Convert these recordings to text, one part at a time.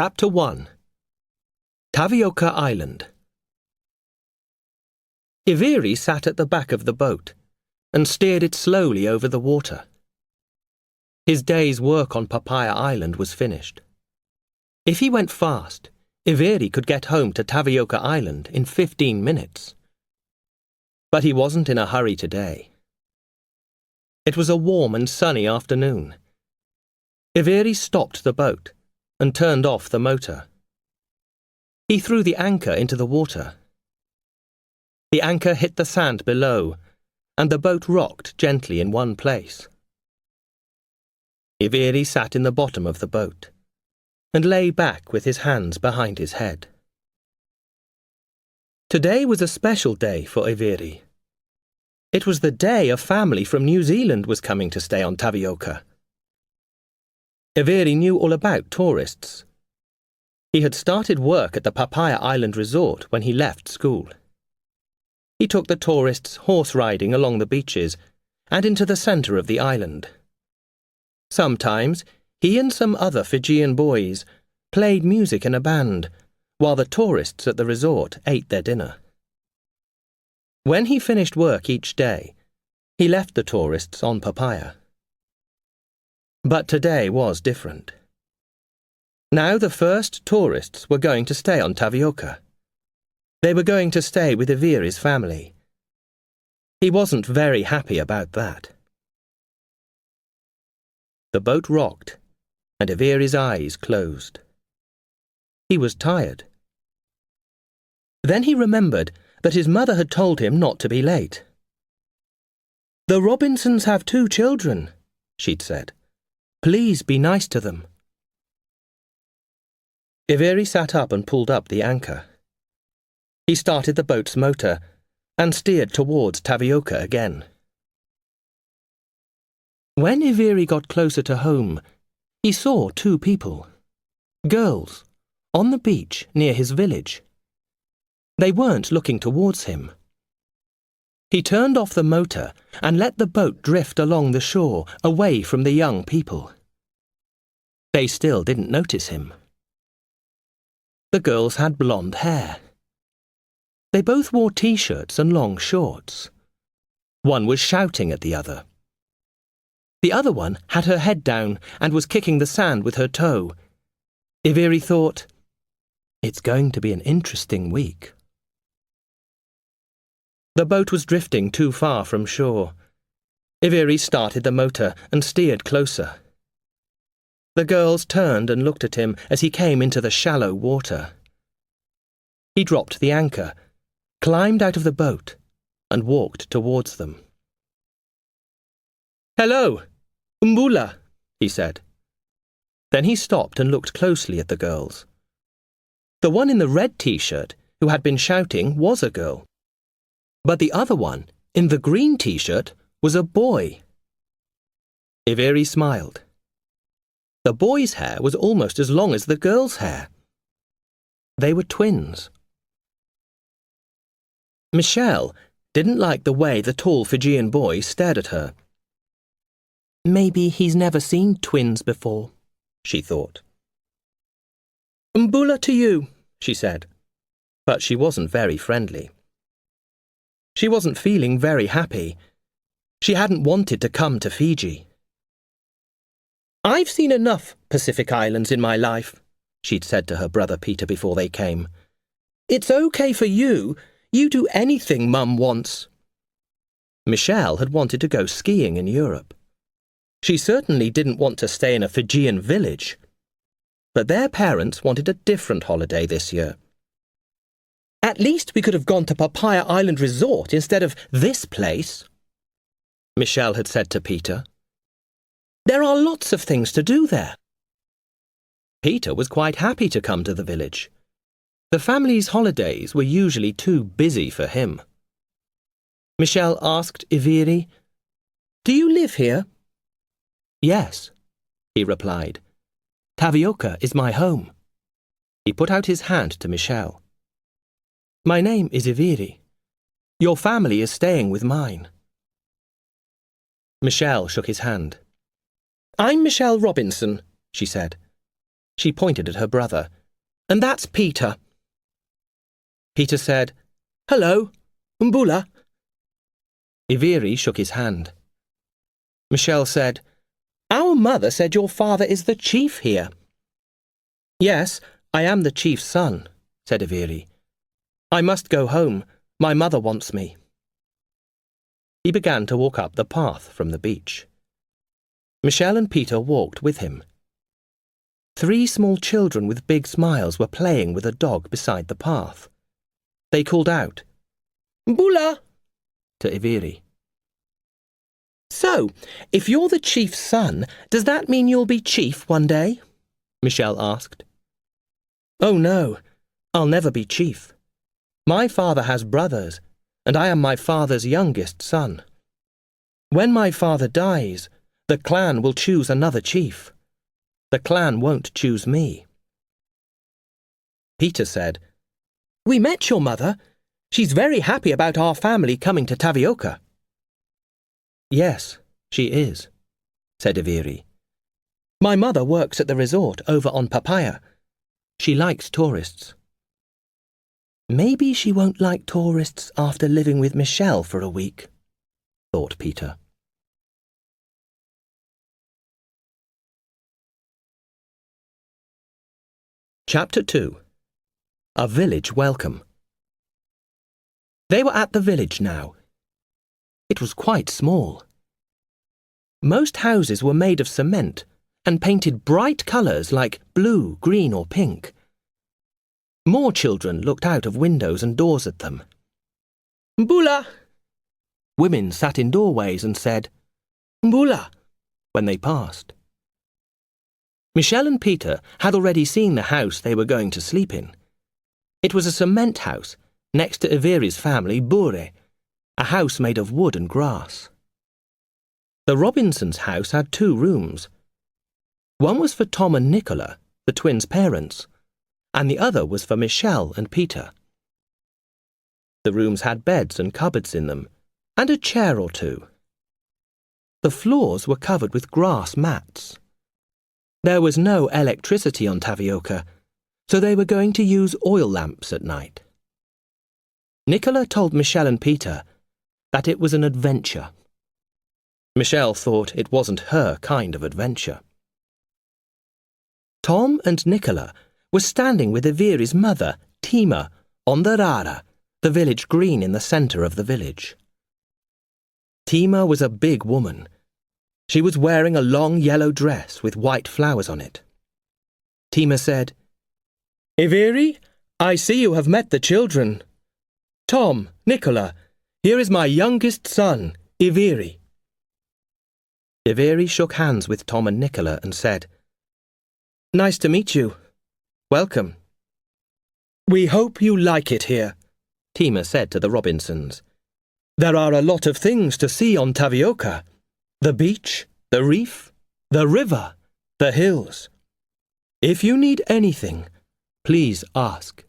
Chapter 1. Tavioca Island. Iveri sat at the back of the boat and steered it slowly over the water. His day's work on Papaya Island was finished. If he went fast, Iveri could get home to Tavioca Island in 15 minutes. But he wasn't in a hurry today. It was a warm and sunny afternoon. Iveri stopped the boat and turned off the motor. He threw the anchor into the water. The anchor hit the sand below, and the boat rocked gently in one place. Iveri sat in the bottom of the boat and lay back with his hands behind his head. Today was a special day for Iveri. It was the day a family from New Zealand was coming to stay on Tavioca. Iveri knew all about tourists. He had started work at the Papaya Island Resort when he left school. He took the tourists horse riding along the beaches and into the centre of the island. Sometimes he and some other Fijian boys played music in a band while the tourists at the resort ate their dinner. When he finished work each day, he left the tourists on Papaya. But today was different. Now the first tourists were going to stay on Tavioca. They were going to stay with Iveri's family. He wasn't very happy about that. The boat rocked, and Iveri's eyes closed. He was tired. Then he remembered that his mother had told him not to be late. "The Robinsons have 2 children," she'd said. "Please be nice to them." Iveri sat up and pulled up the anchor. He started the boat's motor and steered towards Tavioca again. When Iveri got closer to home, he saw 2 people, girls, on the beach near his village. They weren't looking towards him. He turned off the motor and let the boat drift along the shore away from the young people. They still didn't notice him. The girls had blonde hair. They both wore t-shirts and long shorts. One was shouting at the other. The other one had her head down and was kicking the sand with her toe. Iveri thought, "It's going to be an interesting week." The boat was drifting too far from shore. Iveri started the motor and steered closer. The girls turned and looked at him as he came into the shallow water. He dropped the anchor, climbed out of the boat, and walked towards them. "Hello, Umbula," he said. Then he stopped and looked closely at the girls. The one in the red t-shirt, who had been shouting, was a girl. But the other one, in the green t-shirt, was a boy. Iveri smiled. The boy's hair was almost as long as the girl's hair. They were twins. Michelle didn't like the way the tall Fijian boy stared at her. Maybe he's never seen twins before, she thought. "Umbula to you," she said, but she wasn't very friendly. She wasn't feeling very happy. She hadn't wanted to come to Fiji. "I've seen enough Pacific Islands in my life," she'd said to her brother Peter before they came. "It's okay for you. You do anything Mum wants." Michelle had wanted to go skiing in Europe. She certainly didn't want to stay in a Fijian village. But their parents wanted a different holiday this year. "At least we could have gone to Papaya Island Resort instead of this place," Michelle had said to Peter. "There are lots of things to do there." Peter was quite happy to come to the village. The family's holidays were usually too busy for him. Michelle asked Iveri, "Do you live here?" "Yes," he replied. "Tavioca is my home." He put out his hand to Michelle. "My name is Iveri. Your family is staying with mine." Michelle shook his hand. "I'm Michelle Robinson," she said. She pointed at her brother. "And that's Peter." Peter said, "Hello, Mbula." Iviri shook his hand. Michelle said, "Our mother said your father is the chief here." "Yes, I am the chief's son," said Iviri. "I must go home. My mother wants me." He began to walk up the path from the beach. Michelle and Peter walked with him. 3 small children with big smiles were playing with a dog beside the path. They called out, "Mbula!" to Iviri. "So, if you're the chief's son, does that mean you'll be chief one day?" Michelle asked. "Oh no, I'll never be chief. My father has brothers, and I am my father's youngest son. When my father dies, the clan will choose another chief. The clan won't choose me." Peter said, "We met your mother. She's very happy about our family coming to Tavioka." "Yes, she is," said Iviri. "My mother works at the resort over on Papaya. She likes tourists." "Maybe she won't like tourists after living with Michelle for a week," thought Peter. Chapter 2. A Village Welcome. They were at the village now. It was quite small. Most houses were made of cement and painted bright colours like blue, green or pink. More children looked out of windows and doors at them. "Mbula!" Women sat in doorways and said, "Mbula!" when they passed. Michelle and Peter had already seen the house they were going to sleep in. It was a cement house next to Iviri's family Bure, a house made of wood and grass. The Robinsons' house had 2 rooms. One was for Tom and Nicola, the twins' parents, and the other was for Michelle and Peter. The rooms had beds and cupboards in them, and a chair or 2. The floors were covered with grass mats. There was no electricity on Tavioka, so they were going to use oil lamps at night. Nicola told Michelle and Peter that it was an adventure. Michelle thought it wasn't her kind of adventure. Tom and Nicola were standing with Iviri's mother, Tima, on the Rara, the village green in the centre of the village. Tima was a big woman. She was wearing a long yellow dress with white flowers on it. Tima said, "Iviri, I see you have met the children. Tom, Nicola, here is my youngest son, Iviri." Iviri shook hands with Tom and Nicola and said, "Nice to meet you. Welcome." "We hope you like it here," Tima said to the Robinsons. "There are a lot of things to see on Tavioka. The beach, the reef, the river, the hills. If you need anything, please ask."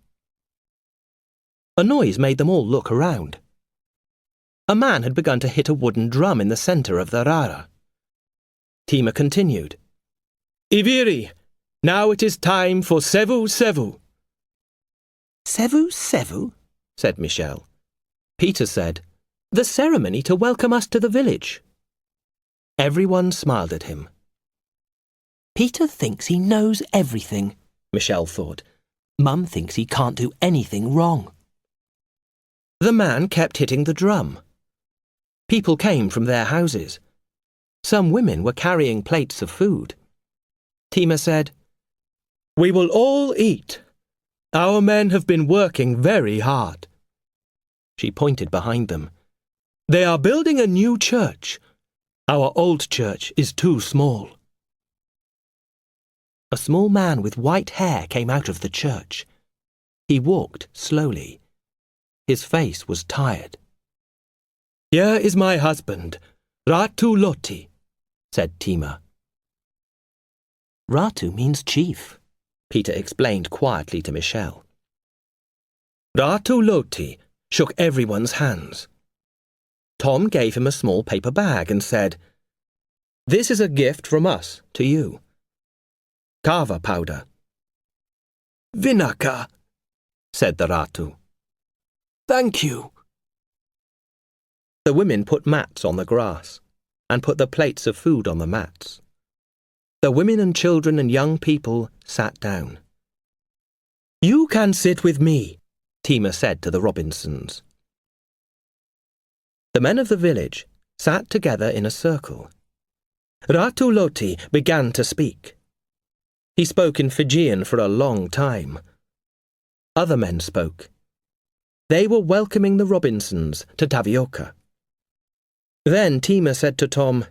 A noise made them all look around. A man had begun to hit a wooden drum in the centre of the Rara. Tima continued, "Iviri, now it is time for Sevu Sevu." "Sevu Sevu?" said Michelle. Peter said, "The ceremony to welcome us to the village." Everyone smiled at him. "Peter thinks he knows everything," Michelle thought. "Mum thinks he can't do anything wrong." The man kept hitting the drum. People came from their houses. Some women were carrying plates of food. Tima said, "We will all eat. Our men have been working very hard." She pointed behind them. "They are building a new church. Our old church is too small." A small man with white hair came out of the church. He walked slowly. His face was tired. "Here is my husband, Ratu Loti," said Tima. "Ratu means chief," Peter explained quietly to Michelle. Ratu Loti shook everyone's hands. Tom gave him a small paper bag and said, "This is a gift from us to you. Kava powder, Vinaka, said the Ratu. Thank you. The women put mats on the grass and put the plates of food on the mats. The women and children and young people sat down. You can sit with me, Tima said to the Robinsons. The men of the village sat together in a circle. Ratu Loti began to speak. He spoke in Fijian for a long time. Other men spoke. They were welcoming the Robinsons to Tavioka. Then Tima said to Tom,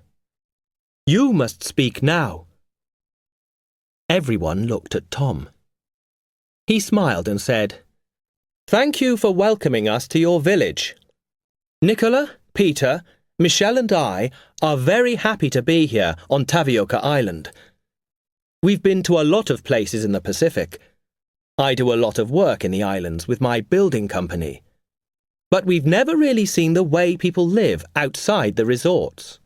You must speak now. Everyone looked at Tom. He smiled and said, Thank you for welcoming us to your village. Nicola, Peter, Michelle and I are very happy to be here on Tavioka Island. We've been to a lot of places in the Pacific. I do a lot of work in the islands with my building company. But we've never really seen the way people live outside the resorts.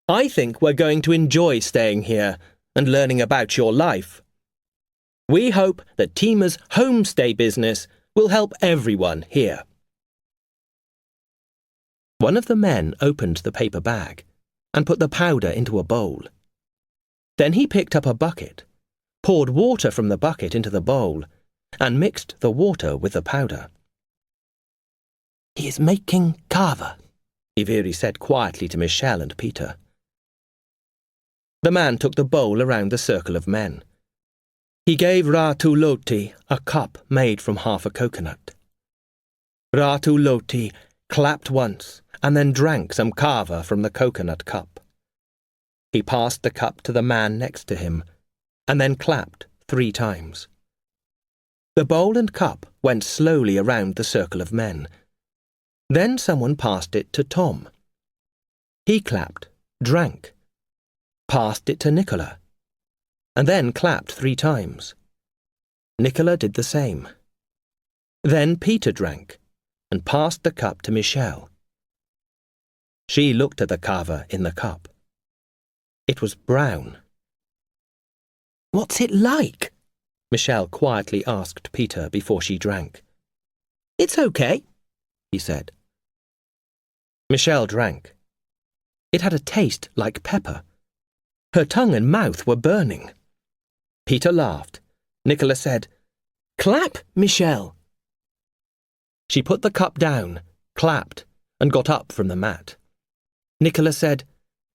I think we're going to enjoy staying here and learning about your life. We hope that Tima's homestay business will help everyone here. One of the men opened the paper bag and put the powder into a bowl. Then he picked up a bucket, poured water from the bucket into the bowl, and mixed the water with the powder. He is making kava, Iviri said quietly to Michelle and Peter. The man took the bowl around the circle of men. He gave Ratu Loti a cup made from half a coconut. Ratu Loti clapped once and then drank some kava from the coconut cup. He passed the cup to the man next to him and then clapped 3 times. The bowl and cup went slowly around the circle of men. Then someone passed it to Tom. He clapped, drank, passed it to Nicola, and then clapped 3 times. Nicola did the same. Then Peter drank and passed the cup to Michelle. She looked at the kava in the cup. It was brown. What's it like? Michelle quietly asked Peter before she drank. It's okay, he said. Michelle drank. It had a taste like pepper. Her tongue and mouth were burning. Peter laughed. Nicola said, Clap, Michelle. She put the cup down, clapped, and got up from the mat. Nicola said,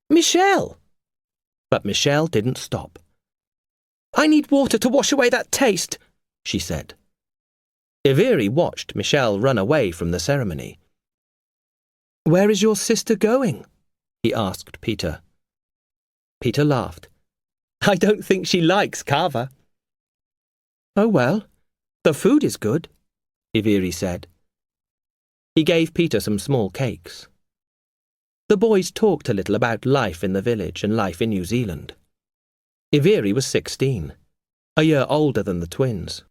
Michelle! But Michelle didn't stop. I need water to wash away that taste, she said. Iviri watched Michelle run away from the ceremony. Where is your sister going? He asked Peter. Peter laughed. I don't think she likes kava. Oh well, the food is good, Iviri said. He gave Peter some small cakes. The boys talked a little about life in the village and life in New Zealand. Iviri was 16, a year older than the twins.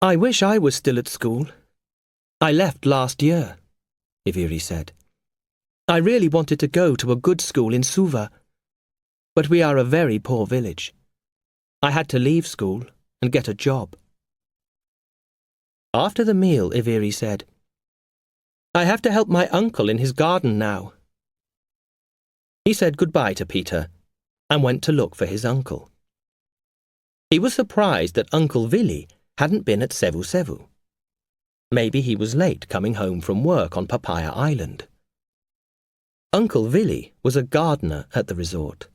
I wish I was still at school. I left last year, Iviri said. I really wanted to go to a good school in Suva, but we are a very poor village. I had to leave school and get a job. After the meal, Iviri said, I have to help my uncle in his garden now. He said goodbye to Peter and went to look for his uncle. He was surprised that Uncle Vili hadn't been at Sevu Sevu. Maybe he was late coming home from work on Papaya Island. Uncle Vili was a gardener at the resort.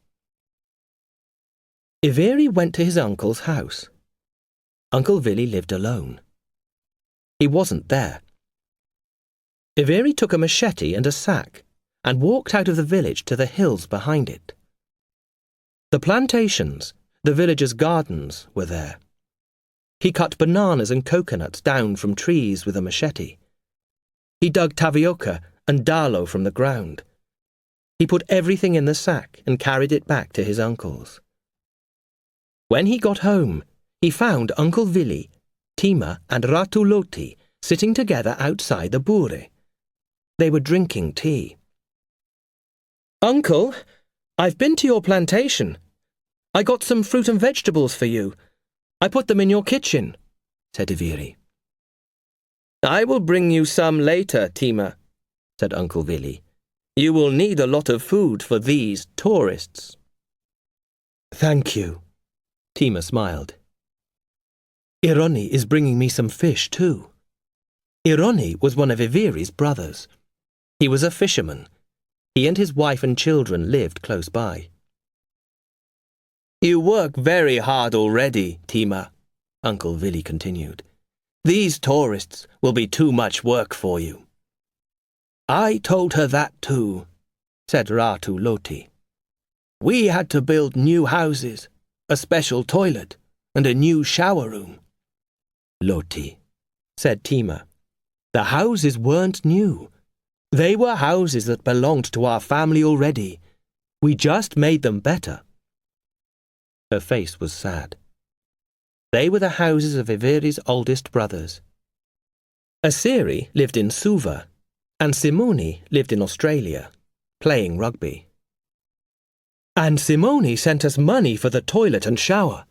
Iviri went to his uncle's house. Uncle Vili lived alone. He wasn't there. Iviri took a machete and a sack and walked out of the village to the hills behind it. The plantations, the villagers' gardens, were there. He cut bananas and coconuts down from trees with a machete. He dug tavioka and dalo from the ground. He put everything in the sack and carried it back to his uncle's. When he got home, he found Uncle Vili, Tima and Ratu Loti sitting together outside the bure. They were drinking tea. Uncle, I've been to your plantation. I got some fruit and vegetables for you. I put them in your kitchen, said Iveri. I will bring you some later, Tima, said Uncle Vili. You will need a lot of food for these tourists. Thank you, Tima smiled. Ironi is bringing me some fish too. Ironi was one of Iveri's brothers. He was a fisherman. He and his wife and children lived close by. You work very hard already, Tima, Uncle Vili continued. These tourists will be too much work for you. I told her that too, said Ratu Loti. We had to build new houses, a special toilet, and a new shower room. Loti, said Tima. The houses weren't new. They were houses that belonged to our family already. We just made them better. Her face was sad. They were the houses of Iveri's oldest brothers. Asiri lived in Suva, and Simone lived in Australia, playing rugby. And Simone sent us money for the toilet and shower.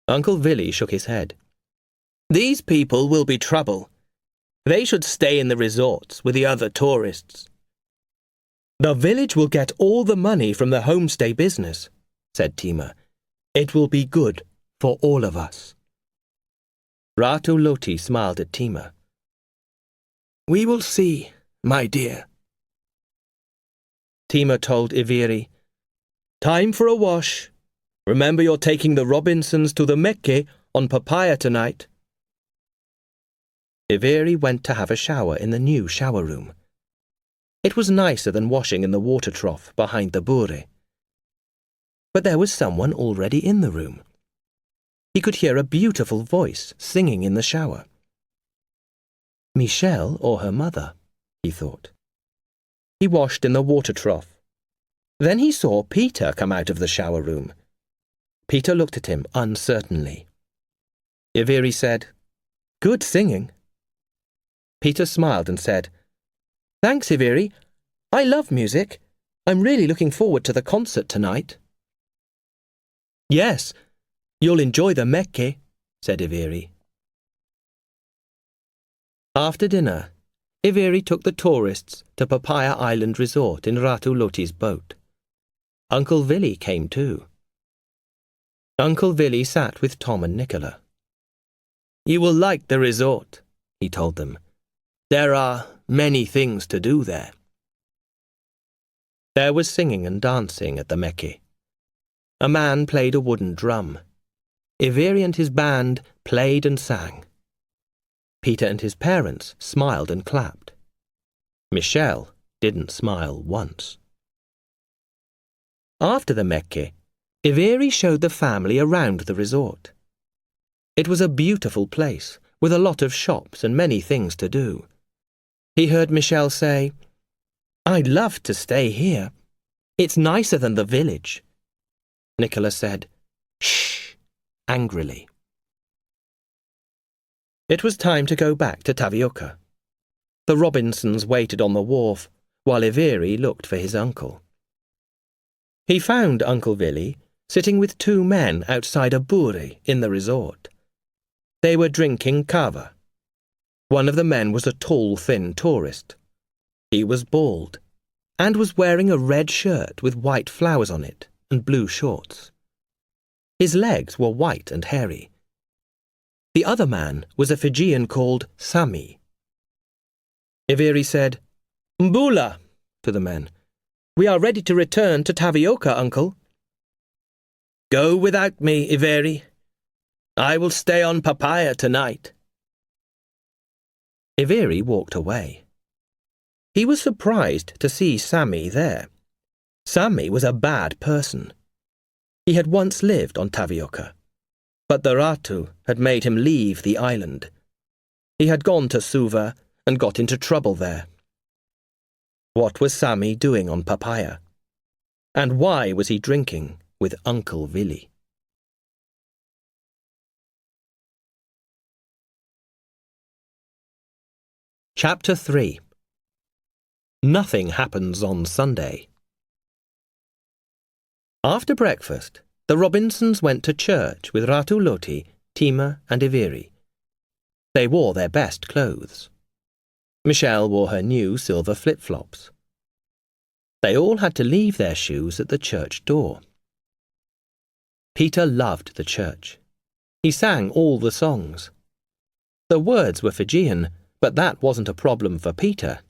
Uncle Vili shook his head. These people will be trouble. They should stay in the resorts with the other tourists. The village will get all the money from the homestay business, said Tima. It will be good for all of us. Ratu Loti smiled at Tima. We will see, my dear. Tima told Iveri, Time for a wash. Remember you're taking the Robinsons to the Mecce on Papaya tonight. Iveri went to have a shower in the new shower room. It was nicer than washing in the water trough behind the bure. But there was someone already in the room. He could hear a beautiful voice singing in the shower. Michelle or her mother, he thought. He washed in the water trough. Then he saw Peter come out of the shower room. Peter looked at him uncertainly. Iveri said, Good singing. Peter smiled and said, Thanks, Iveri. I love music. I'm really looking forward to the concert tonight. Yes, you'll enjoy the Mecce, said Iveri. After dinner, Iveri took the tourists to Papaya Island Resort in Ratu Loti's boat. Uncle Vili came too. Uncle Vili sat with Tom and Nicola. You will like the resort, he told them. There are many things to do there. There was singing and dancing at the Mecce. A man played a wooden drum. Iveri and his band played and sang. Peter and his parents smiled and clapped. Michelle didn't smile once. After the Mecce, Iveri showed the family around the resort. It was a beautiful place, with a lot of shops and many things to do. He heard Michelle say, I'd love to stay here. It's nicer than the village. Nicola said, Shh, angrily. It was time to go back to Tavioca. The Robinsons waited on the wharf, while Iveri looked for his uncle. He found Uncle Vili sitting with two men outside a bure in the resort. They were drinking kava. One of the men was a tall, thin tourist. He was bald, and was wearing a red shirt with white flowers on it and blue shorts. His legs were white and hairy. The other man was a Fijian called Sami. Iveri said, Mbula, to the men. We are ready to return to Tavioca, uncle. Go without me, Iveri. I will stay on Papaya tonight. Iveri walked away. He was surprised to see Sami there. Sami was a bad person. He had once lived on Tavioca, but the Ratu had made him leave the island. He had gone to Suva and got into trouble there. What was Sami doing on Papaya? And why was he drinking with Uncle Vili? Chapter 3. Nothing happens on Sunday. After breakfast, the Robinsons went to church with Ratu Loti, Tima and Iviri. They wore their best clothes. Michelle wore her new silver flip-flops. They all had to leave their shoes at the church door. Peter loved the church. He sang all the songs. The words were Fijian, but that wasn't a problem for Peter.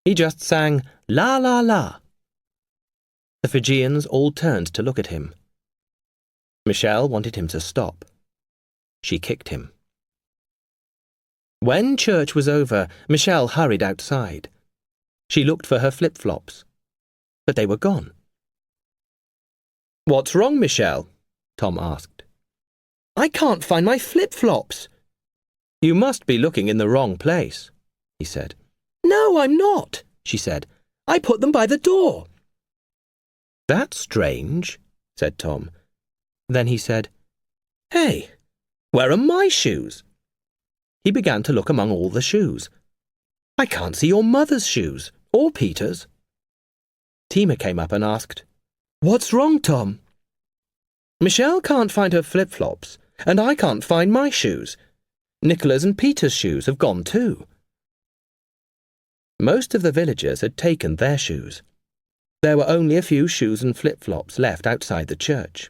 He just sang la la la. The Fijians all turned to look at him. Michelle wanted him to stop. She kicked him. When church was over, Michelle hurried outside. She looked for her flip-flops, but they were gone. "What's wrong, Michelle?" Tom asked. "I can't find my flip-flops." "You must be looking in the wrong place," he said. "No, I'm not," she said. "I put them by the door." "That's strange," said Tom. Then he said, "Hey, where are my shoes?" He began to look among all the shoes. "I can't see your mother's shoes, or Peter's." Tima came up and asked, "What's wrong, Tom?" "Michelle can't find her flip-flops, and I can't find my shoes. Nicola's and Peter's shoes have gone too." Most of the villagers had taken their shoes. There were only a few shoes and flip-flops left outside the church.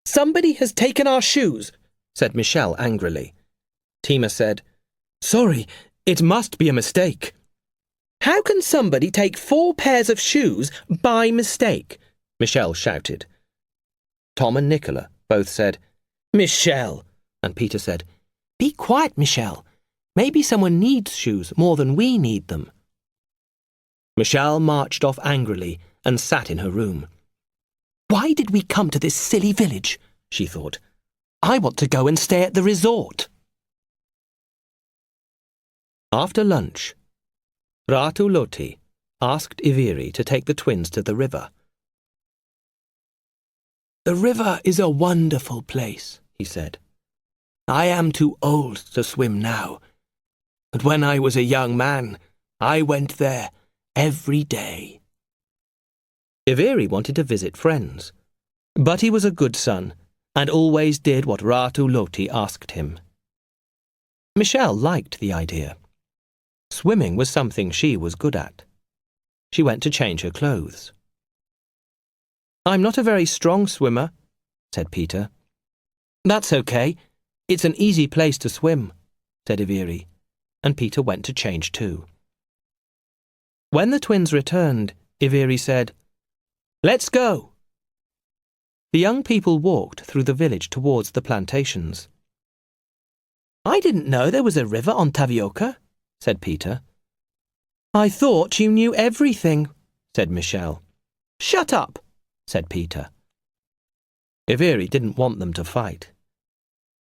"Somebody has taken our shoes," said Michelle angrily. Tima said, "Sorry, it must be a mistake." "How can somebody take 4 pairs of shoes by mistake?" Michelle shouted. Tom and Nicola both said, "Michelle," and Peter said, "Be quiet, Michelle. Maybe someone needs shoes more than we need them." Michelle marched off angrily and sat in her room. "Why did we come to this silly village?" she thought. "I want to go and stay at the resort." After lunch, Ratu Loti asked Iviri to take the twins to the river. "The river is a wonderful place," he said. "I am too old to swim now, but when I was a young man, I went there every day." Iviri wanted to visit friends, but he was a good son and always did what Ratu Loti asked him. Michelle liked the idea. Swimming was something she was good at. She went to change her clothes. "I'm not a very strong swimmer," said Peter. "That's okay. It's an easy place to swim," said Iviri, and Peter went to change too. When the twins returned, Iviri said, "Let's go." The young people walked through the village towards the plantations. "I didn't know there was a river on Tavioka," said Peter. "I thought you knew everything," said Michelle. "Shut up," said Peter. Iviri didn't want them to fight.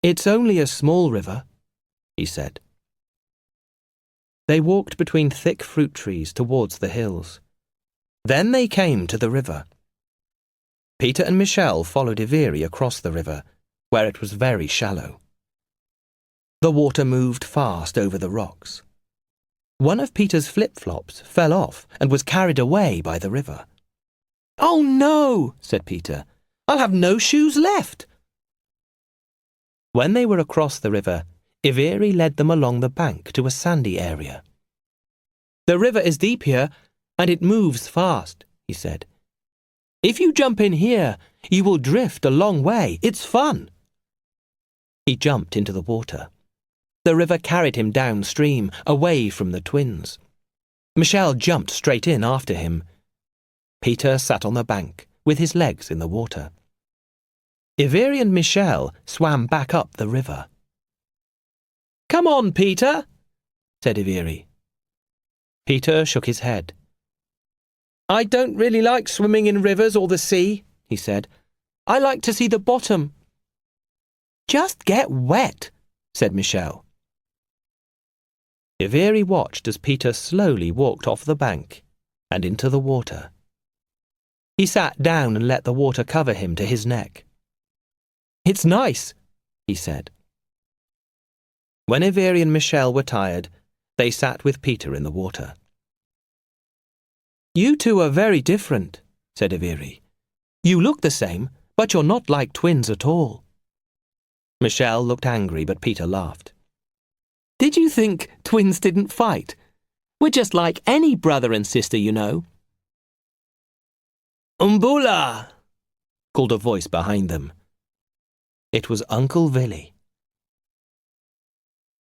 "It's only a small river," he said. They walked between thick fruit trees towards the hills. Then they came to the river. Peter and Michelle followed Iviri across the river, where it was very shallow. The water moved fast over the rocks. One of Peter's flip-flops fell off and was carried away by the river. "Oh no," said Peter. "I'll have no shoes left." When they were across the river, Iviri led them along the bank to a sandy area. "The river is deep here, and it moves fast," he said. "If you jump in here, you will drift a long way. It's fun." He jumped into the water. The river carried him downstream, away from the twins. Michelle jumped straight in after him. Peter sat on the bank, with his legs in the water. Iviri and Michelle swam back up the river. "Come on, Peter," said Iviri. Peter shook his head. "I don't really like swimming in rivers or the sea," he said. "I like to see the bottom." "Just get wet," said Michelle. Iviri watched as Peter slowly walked off the bank and into the water. He sat down and let the water cover him to his neck. "It's nice," he said. When Iviri and Michelle were tired, they sat with Peter in the water. "You two are very different," said Iviri. You look the same, but you're not like twins at all." Michelle looked angry, but Peter laughed. "Did you think twins didn't fight? We're just like any brother and sister, you know." "Umbula!" called a voice behind them. It was Uncle Villy.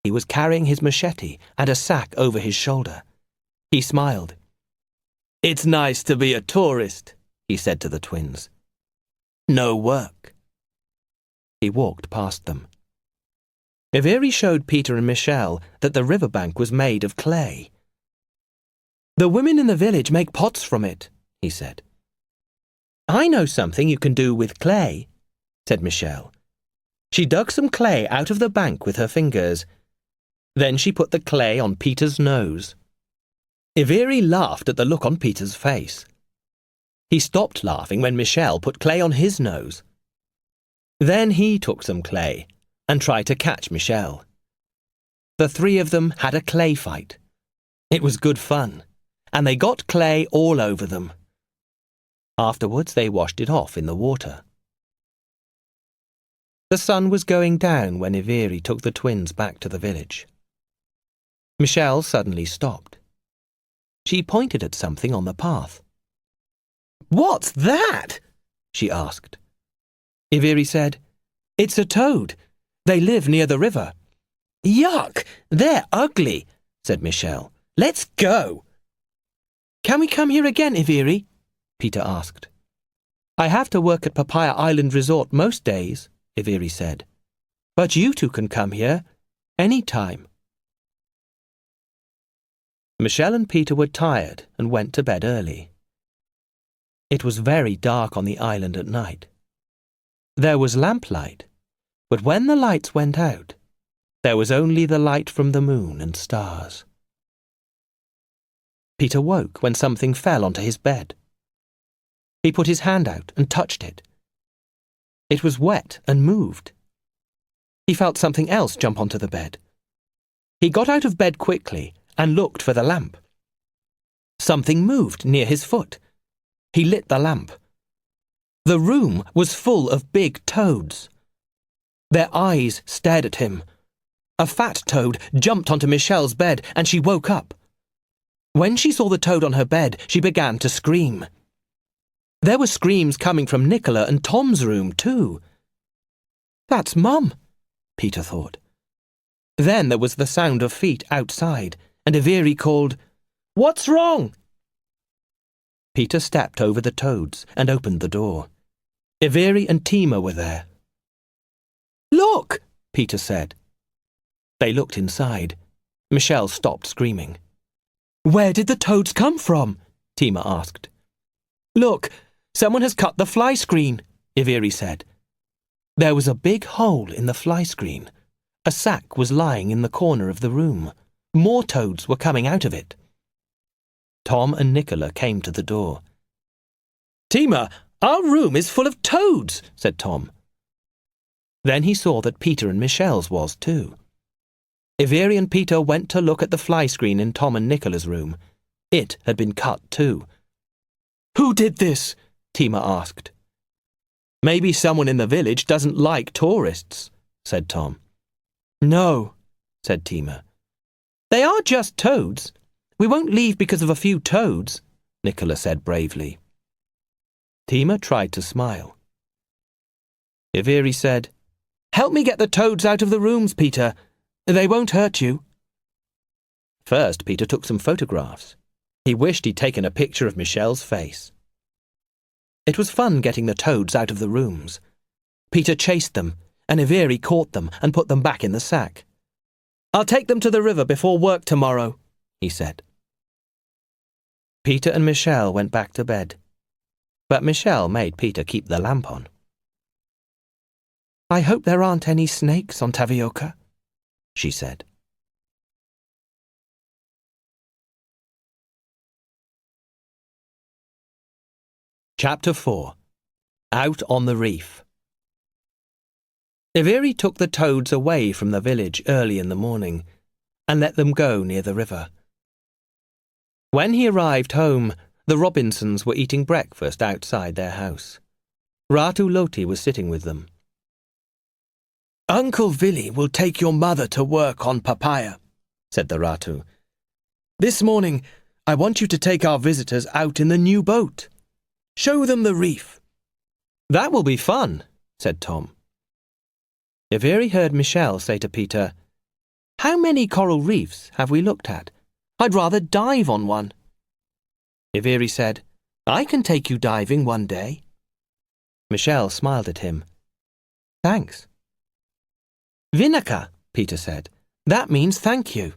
He was carrying his machete and a sack over his shoulder. He smiled. "It's nice to be a tourist," he said to the twins. "No work." He walked past them. Iveri showed Peter and Michelle that the riverbank was made of clay. "The women in the village make pots from it," he said. "I know something you can do with clay," said Michelle. She dug some clay out of the bank with her fingers. Then she put the clay on Peter's nose. Iveri laughed at the look on Peter's face. He stopped laughing when Michelle put clay on his nose. Then he took some clay and tried to catch Michelle. The three of them had a clay fight. It was good fun, and they got clay all over them. Afterwards, they washed it off in the water. The sun was going down when Iveri took the twins back to the village. Michelle suddenly stopped. She pointed at something on the path. "What's that?" she asked. Iveri said, "It's a toad. They live near the river." "Yuck! They're ugly," said Michelle. "Let's go." "Can we come here again, Iveri?" Peter asked. "I have to work at Papaya Island Resort most days," Iveri said. "But you two can come here any time." Michelle and Peter were tired and went to bed early. It was very dark on the island at night. There was lamplight, but when the lights went out, there was only the light from the moon and stars. Peter woke when something fell onto his bed. He put his hand out and touched it. It was wet and moved. He felt something else jump onto the bed. He got out of bed quickly and looked for the lamp. Something moved near his foot. He lit the lamp. The room was full of big toads. Their eyes stared at him. A fat toad jumped onto Michelle's bed and she woke up. When she saw the toad on her bed, she began to scream. There were screams coming from Nicola and Tom's room too. "That's Mum," Peter thought. Then there was the sound of feet outside, and Iveri called, "What's wrong?" Peter stepped over the toads and opened the door. Iveri and Tima were there. "Look," Peter said. They looked inside. Michelle stopped screaming. "Where did the toads come from?" Tima asked. "Look, someone has cut the fly screen," Iveri said. There was a big hole in the fly screen. A sack was lying in the corner of the room. More toads were coming out of it. Tom and Nicola came to the door. "Tima, our room is full of toads," said Tom. Then he saw that Peter and Michelle's was too. Iveri and Peter went to look at the fly screen in Tom and Nicola's room. It had been cut too. "Who did this?" Tima asked. "Maybe someone in the village doesn't like tourists," said Tom. "No," said Tima. "They are just toads. We won't leave because of a few toads," Nicola said bravely. Tima tried to smile. Iveri said, "Help me get the toads out of the rooms, Peter. They won't hurt you." First, Peter took some photographs. He wished he'd taken a picture of Michelle's face. It was fun getting the toads out of the rooms. Peter chased them, and Iveri caught them and put them back in the sack. "I'll take them to the river before work tomorrow," he said. Peter and Michelle went back to bed, but Michelle made Peter keep the lamp on. "I hope there aren't any snakes on Tavioca," she said. Chapter 4. Out on the Reef. Iveri took the toads away from the village early in the morning and let them go near the river. When he arrived home, the Robinsons were eating breakfast outside their house. Ratu Loti was sitting with them. Uncle Vili will take your mother to work on papaya, said the Ratu. This morning, I want you to take our visitors out in the new boat. Show them the reef. That will be fun, said Tom. Iveri heard Michelle say to Peter, How many coral reefs have we looked at? I'd rather dive on one. Iveri said, I can take you diving one day. Michelle smiled at him. Thanks. Vinaka, Peter said. That means thank you.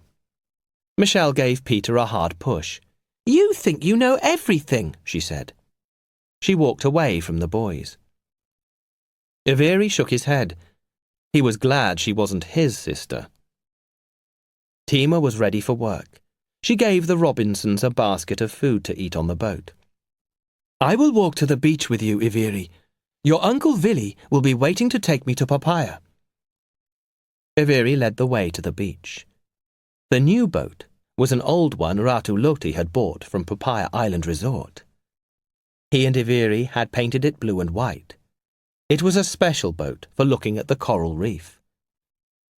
Michelle gave Peter a hard push. You think you know everything, she said. She walked away from the boys. Iveri shook his head. He was glad she wasn't his sister. Tima was ready for work. She gave the Robinsons a basket of food to eat on the boat. I will walk to the beach with you, Iveri. Your Uncle Vili will be waiting to take me to Papaya. Iveri led the way to the beach. The new boat was an old one Ratu Loti had bought from Papaya Island Resort. He and Iveri had painted it blue and white. It was a special boat for looking at the coral reef.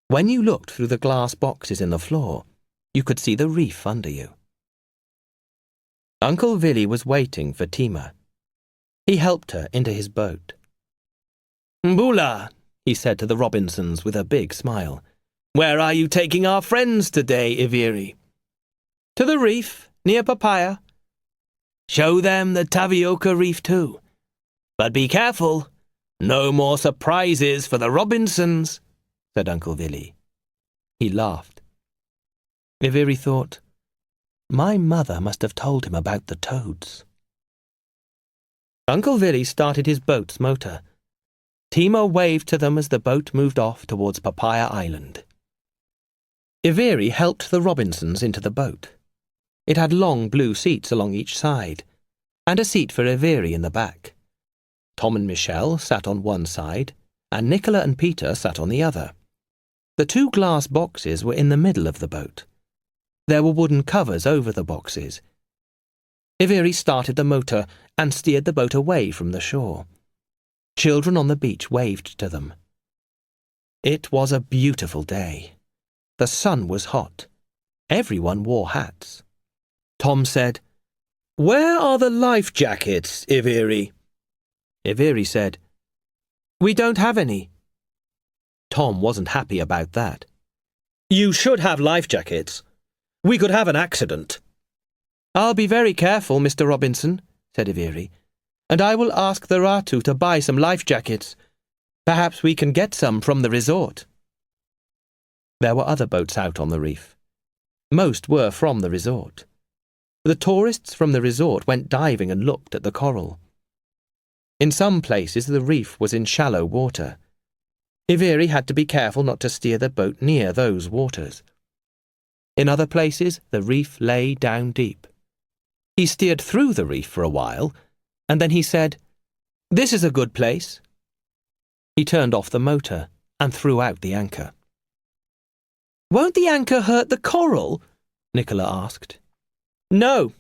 When you looked through the glass boxes in the floor, you could see the reef under you. Uncle Vili was waiting for Tima. He helped her into his boat. Mbula, he said to the Robinsons with a big smile. Where are you taking our friends today, Iveri? To the reef, near Papaya. Show them the Tapioca Reef too. But be careful. No more surprises for the Robinsons, said Uncle Vili. He laughed. Iveri thought, my mother must have told him about the toads. Uncle Vili started his boat's motor. Tima waved to them as the boat moved off towards Papaya Island. Iveri helped the Robinsons into the boat. It had long blue seats along each side, and a seat for Iveri in the back. Tom and Michelle sat on one side, and Nicola and Peter sat on the other. The two glass boxes were in the middle of the boat. There were wooden covers over the boxes. Iveri started the motor and steered the boat away from the shore. Children on the beach waved to them. It was a beautiful day. The sun was hot. Everyone wore hats. Tom said, Where are the life jackets, Iveri? Iveri said, We don't have any. Tom wasn't happy about that. You should have life jackets. We could have an accident. I'll be very careful, Mr. Robinson, said Iveri, and I will ask the Ratu to buy some life jackets. Perhaps we can get some from the resort. There were other boats out on the reef. Most were from the resort. The tourists from the resort went diving and looked at the coral. In some places the reef was in shallow water. Iveri had to be careful not to steer the boat near those waters. In other places the reef lay down deep. He steered through the reef for a while, and then he said, This is a good place. He turned off the motor and threw out the anchor. Won't the anchor hurt the coral? Nicola asked. No,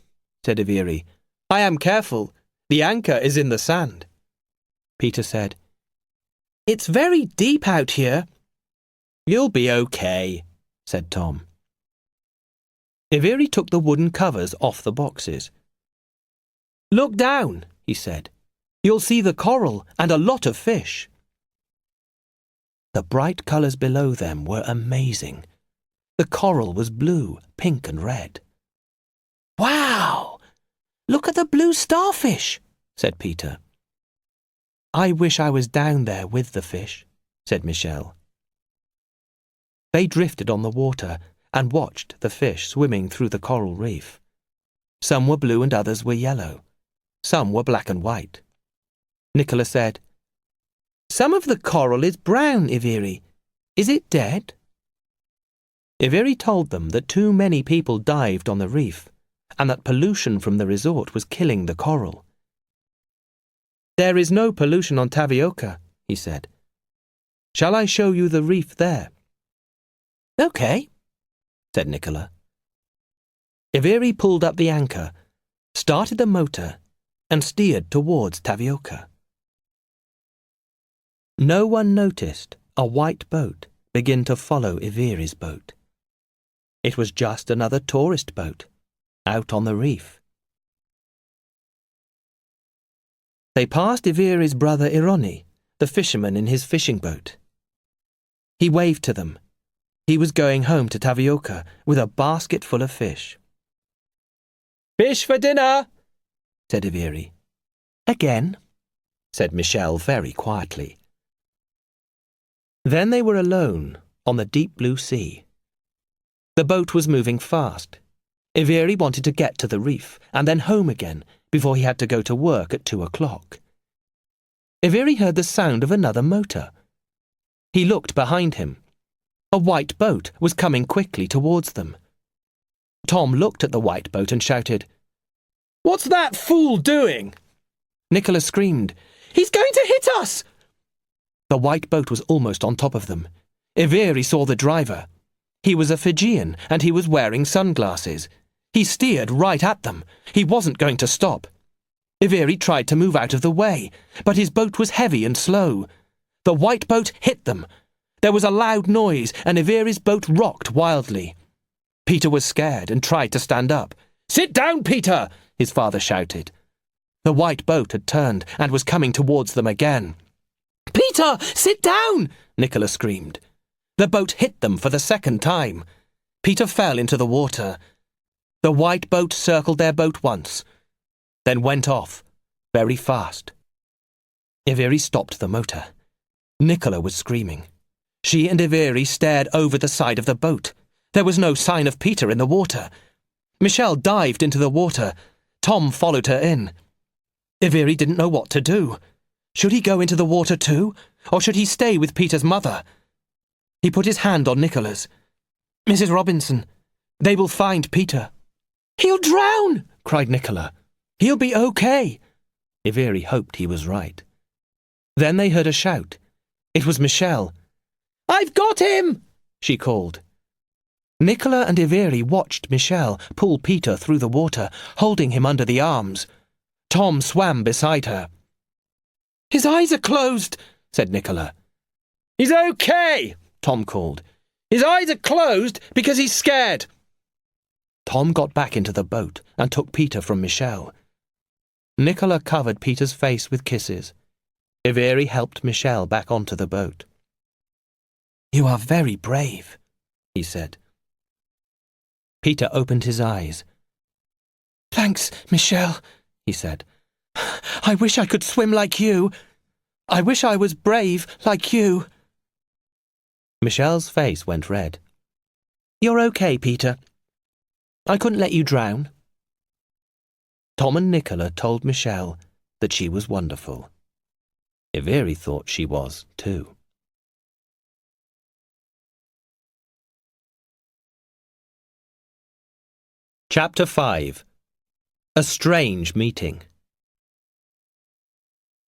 said Iveri. I am careful. The anchor is in the sand. Peter said, It's very deep out here. You'll be okay, said Tom. Iveri took the wooden covers off the boxes. Look down, he said. You'll see the coral and a lot of fish. The bright colours below them were amazing. The coral was blue, pink and red. Wow! Look at the blue starfish, said Peter. I wish I was down there with the fish, said Michelle. They drifted on the water and watched the fish swimming through the coral reef. Some were blue and others were yellow. Some were black and white. Nicola said, Some of the coral is brown, Iveri. Is it dead? Iveri told them that too many people dived on the reef and that pollution from the resort was killing the coral. There is no pollution on Tapioca, he said. Shall I show you the reef there? Okay, said Nicola. Iveri pulled up the anchor, started the motor, and steered towards Tapioca. No one noticed a white boat begin to follow Iveri's boat. It was just another tourist boat, out on the reef. They passed Iveri's brother Ironi, the fisherman in his fishing boat. He waved to them. He was going home to Tavioca with a basket full of fish. "Fish for dinner," said Iveri. "Again," said Michel very quietly. Then they were alone on the deep blue sea. The boat was moving fast. Iveri wanted to get to the reef and then home again before he had to go to work at 2 o'clock. Iveri heard the sound of another motor. He looked behind him. A white boat was coming quickly towards them. Tom looked at the white boat and shouted, "What's that fool doing?" Nicholas screamed, "He's going to hit us!" The white boat was almost on top of them. Iveri saw the driver. He was a Fijian and he was wearing sunglasses. He steered right at them. He wasn't going to stop. Iveri tried to move out of the way, but his boat was heavy and slow. The white boat hit them. There was a loud noise and Iveri's boat rocked wildly. Peter was scared and tried to stand up. "Sit down, Peter!" his father shouted. The white boat had turned and was coming towards them again. "Peter, sit down!" Nicholas screamed. The boat hit them for the second time. Peter fell into the water. The white boat circled their boat once, then went off, very fast. Iveri stopped the motor. Nicola was screaming. She and Iveri stared over the side of the boat. There was no sign of Peter in the water. Michel dived into the water. Tom followed her in. Iveri didn't know what to do. Should he go into the water too, or should he stay with Peter's mother? He put his hand on Nicola's. "Mrs. Robinson, they will find Peter." "He'll drown!" cried Nicola. "He'll be okay." Iveri hoped he was right. Then they heard a shout. It was Michel. "I've got him!" she called. Nicola and Iveri watched Michel pull Peter through the water, holding him under the arms. Tom swam beside her. "His eyes are closed," said Nicola. "He's okay," Tom called. "His eyes are closed because he's scared." Tom got back into the boat and took Peter from Michel. Nicola covered Peter's face with kisses. Iveri helped Michel back onto the boat. "You are very brave," he said. Peter opened his eyes. "Thanks, Michel," he said. "I wish I could swim like you. I wish I was brave like you." Michel's face went red. "You're okay, Peter. I couldn't let you drown." Tom and Nicola told Michel that she was wonderful. Iveri thought she was too. Chapter 5. A Strange Meeting.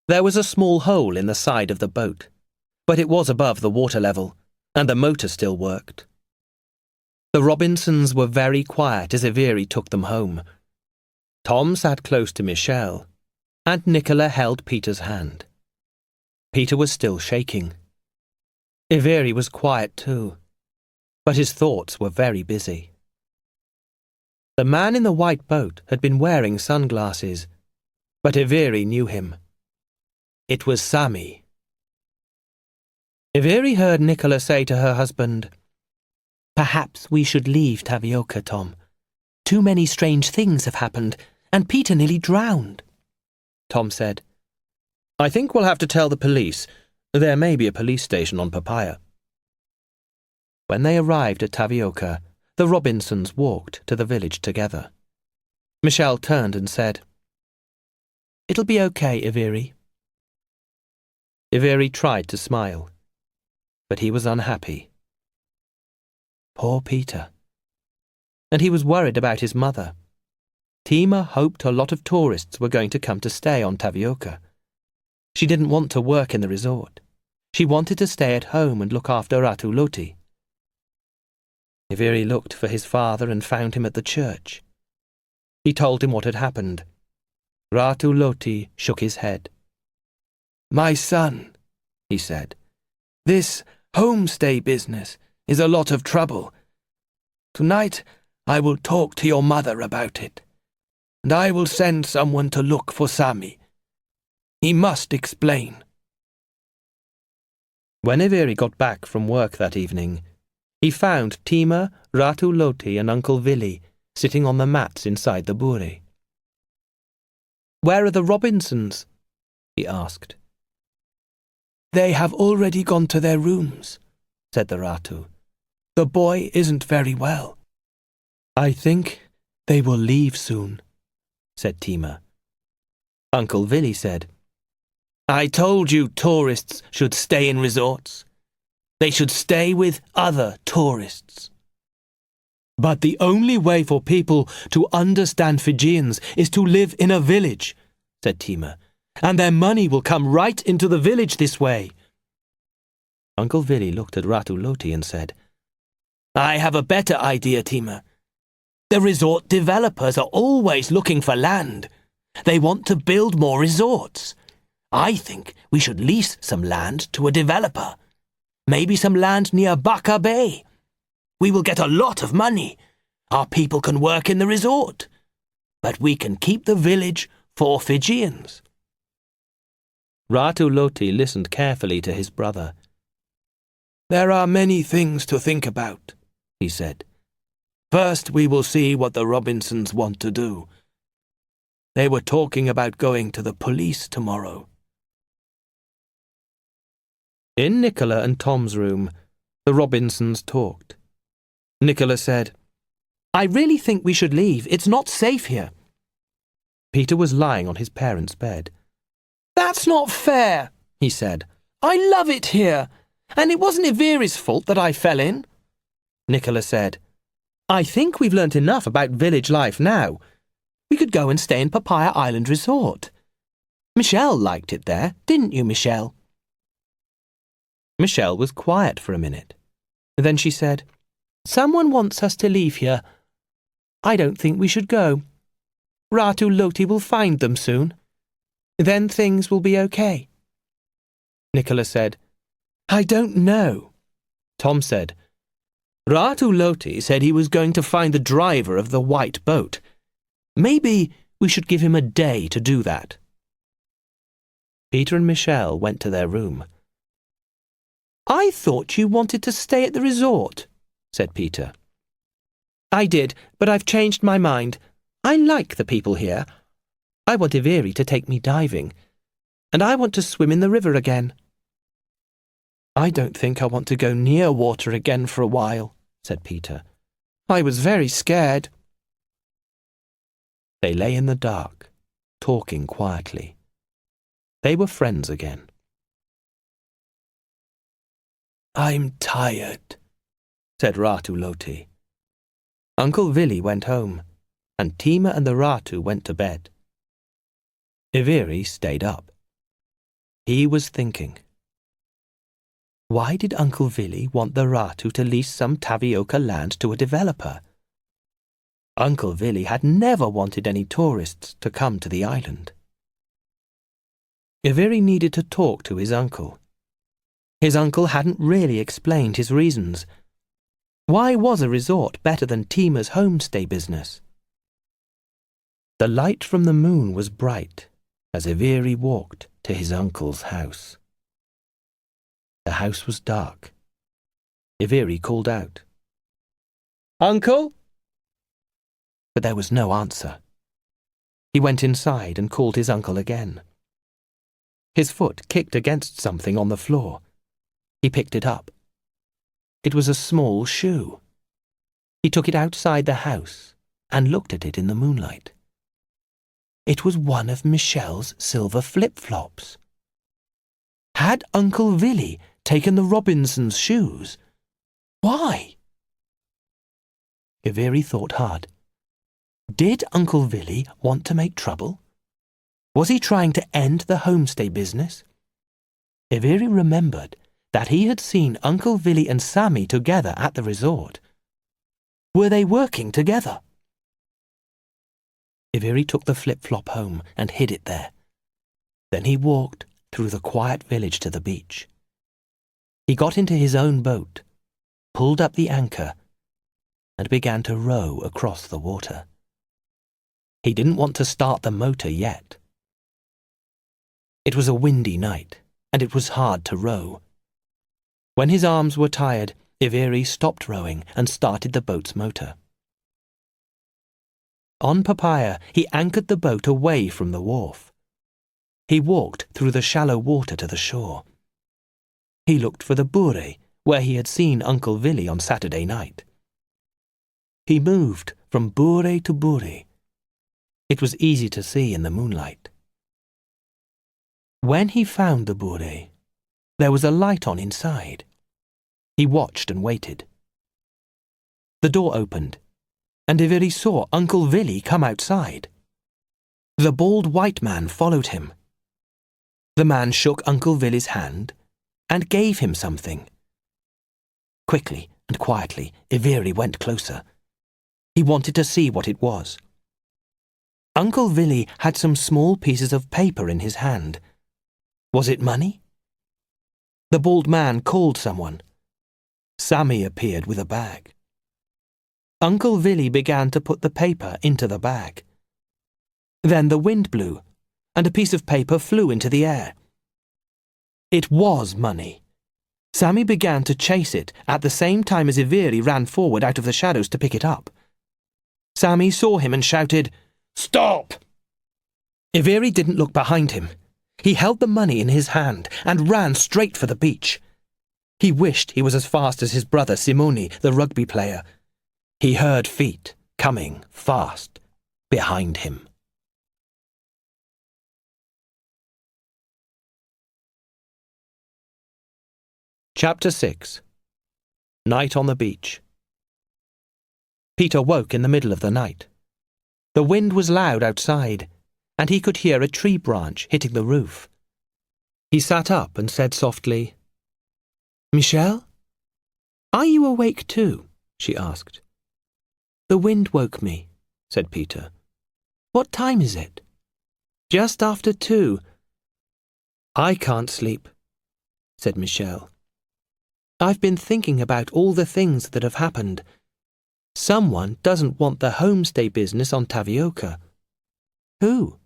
There was a small hole in the side of the boat, but it was above the water level, and the motor still worked. The Robinsons were very quiet as Iveri took them home. Tom sat close to Michel, and Nicola held Peter's hand. Peter was still shaking. Iveri was quiet too, but his thoughts were very busy. The man in the white boat had been wearing sunglasses, but Iveri knew him. It was Sami. Iveri heard Nicola say to her husband, "Perhaps we should leave Tavioca, Tom. Too many strange things have happened, and Peter nearly drowned." Tom said, "I think we'll have to tell the police. There may be a police station on Papaya." When they arrived at Tavioca, the Robinsons walked to the village together. Michel turned and said, "It'll be okay, Iveri." Iveri tried to smile, but he was unhappy. Poor Peter. And he was worried about his mother. Tima hoped a lot of tourists were going to come to stay on Tavioca. She didn't want to work in the resort. She wanted to stay at home and look after Ratu Loti. Iveri looked for his father and found him at the church. He told him what had happened. Ratu Loti shook his head. "My son," he said. This homestay business is a lot of trouble. Tonight I will talk to your mother about it, and I will send someone to look for Sammy. He must explain. When Iveri got back from work that evening, he found Tima, Ratu Loti and Uncle Vili sitting on the mats inside the buri. "Where are the Robinsons?" he asked. They have already gone to their rooms, said the Ratu. The boy isn't very well. I think they will leave soon, said Tima. Uncle Vili said, I told you tourists should stay in resorts. They should stay with other tourists. But the only way for people to understand Fijians is to live in a village, said Tima, and their money will come right into the village this way. Uncle Vili looked at Ratu Loti and said, I have a better idea, Tima. The resort developers are always looking for land. They want to build more resorts. I think we should lease some land to a developer. Maybe some land near Baka Bay. We will get a lot of money. Our people can work in the resort. But we can keep the village for Fijians. Ratu Loti listened carefully to his brother. There are many things to think about, he said. First, we will see what the Robinsons want to do. They were talking about going to the police tomorrow. In Nicola and Tom's room, the Robinsons talked. Nicola said, I really think we should leave. It's not safe here. Peter was lying on his parents' bed. That's not fair, he said. I love it here, and it wasn't Iveri's fault that I fell in. Nicola said, I think we've learnt enough about village life now. We could go and stay in Papaya Island Resort. Michelle liked it there, didn't you, Michelle? Michelle was quiet for a minute. Then she said, Someone wants us to leave here. I don't think we should go. Ratu Loti will find them soon. Then things will be okay. Nicola said, I don't know. Tom said, Ratu Loti said he was going to find the driver of the white boat. Maybe we should give him a day to do that. Peter and Michelle went to their room. I thought you wanted to stay at the resort, said Peter. I did, but I've changed my mind. I like the people here. I want Iveri to take me diving, and I want to swim in the river again. I don't think I want to go near water again for a while, said Peter. I was very scared. They lay in the dark, talking quietly. They were friends again. I'm tired, said Ratu Loti. Uncle Vili went home, and Tima and the Ratu went to bed. Iveri stayed up. He was thinking. Why did Uncle Vili want the Ratu to lease some tapioca land to a developer? Uncle Vili had never wanted any tourists to come to the island. Iveri needed to talk to his uncle. His uncle hadn't really explained his reasons. Why was a resort better than Tima's homestay business? The light from the moon was bright as Iveri walked to his uncle's house. The house was dark. Iveri called out, Uncle? But there was no answer. He went inside and called his uncle again. His foot kicked against something on the floor. He picked it up. It was a small shoe. He took it outside the house and looked at it in the moonlight. It was one of Michelle's silver flip-flops. Had Uncle Vili taken the Robinsons' shoes? Why? Iveri thought hard. Did Uncle Vili want to make trouble? Was he trying to end the homestay business? Iveri remembered that he had seen Uncle Vili and Sammy together at the resort. Were they working together? Iveri took the flip-flop home and hid it there. Then he walked through the quiet village to the beach. He got into his own boat, pulled up the anchor, and began to row across the water. He didn't want to start the motor yet. It was a windy night, and it was hard to row. When his arms were tired, Iveri stopped rowing and started the boat's motor. On Papaya, he anchored the boat away from the wharf. He walked through the shallow water to the shore. He looked for the bure, where he had seen Uncle Vili on Saturday night. He moved from bure to bure. It was easy to see in the moonlight. When he found the bure, there was a light on inside. He watched and waited. The door opened, and Iveri saw Uncle Vili come outside. The bald white man followed him. The man shook Uncle Vili's hand and gave him something. Quickly and quietly, Iveri went closer. He wanted to see what it was. Uncle Vili had some small pieces of paper in his hand. Was it money? The bald man called someone. Sammy appeared with a bag. Uncle Vili began to put the paper into the bag. Then the wind blew, and a piece of paper flew into the air. It was money. Sammy began to chase it at the same time as Iveri ran forward out of the shadows to pick it up. Sammy saw him and shouted, "Stop!" Iveri didn't look behind him. He held the money in his hand and ran straight for the beach. He wished he was as fast as his brother Simone, the rugby player. He heard feet coming fast behind him. Chapter 6. Night on the Beach. Peter woke in the middle of the night. The wind was loud outside, and he could hear a tree branch hitting the roof. He sat up and said softly, "Michelle? Are you awake too?" she asked. "The wind woke me," said Peter. "What time is it?" "Just after 2. "I can't sleep," said Michelle. "I've been thinking about all the things that have happened. Someone doesn't want the homestay business on Tavioca." "Who?"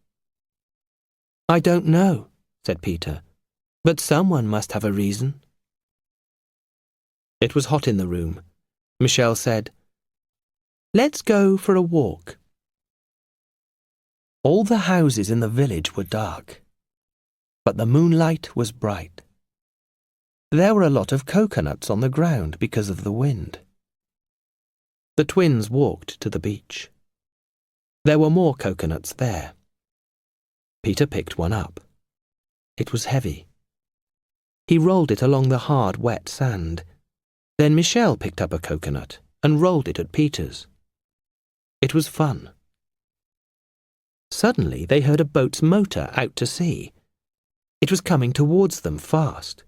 "I don't know," said Peter, "but someone must have a reason." It was hot in the room. Michelle said, "Let's go for a walk." All the houses in the village were dark, but the moonlight was bright. There were a lot of coconuts on the ground because of the wind. The twins walked to the beach. There were more coconuts there. Peter picked one up. It was heavy. He rolled it along the hard, wet sand. Then Michelle picked up a coconut and rolled it at Peter's. It was fun. Suddenly they heard a boat's motor out to sea. It was coming towards them fast.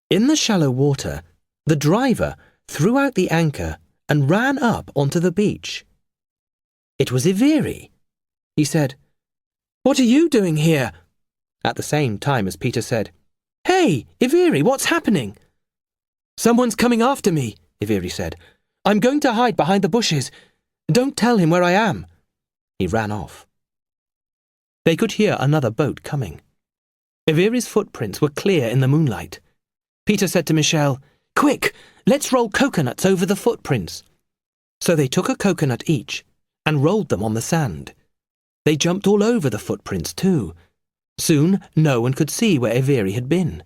In the shallow water, the driver threw out the anchor and ran up onto the beach. It was Iveri. He said, "What are you doing here?" at the same time as Peter said, "Hey, Iveri, what's happening?" "Someone's coming after me," Iveri said. "I'm going to hide behind the bushes. Don't tell him where I am." He ran off. They could hear another boat coming. Iveri's footprints were clear in the moonlight. Peter said to Michelle, "Quick, let's roll coconuts over the footprints." So they took a coconut each and rolled them on the sand. They jumped all over the footprints too. Soon no one could see where Iveri had been.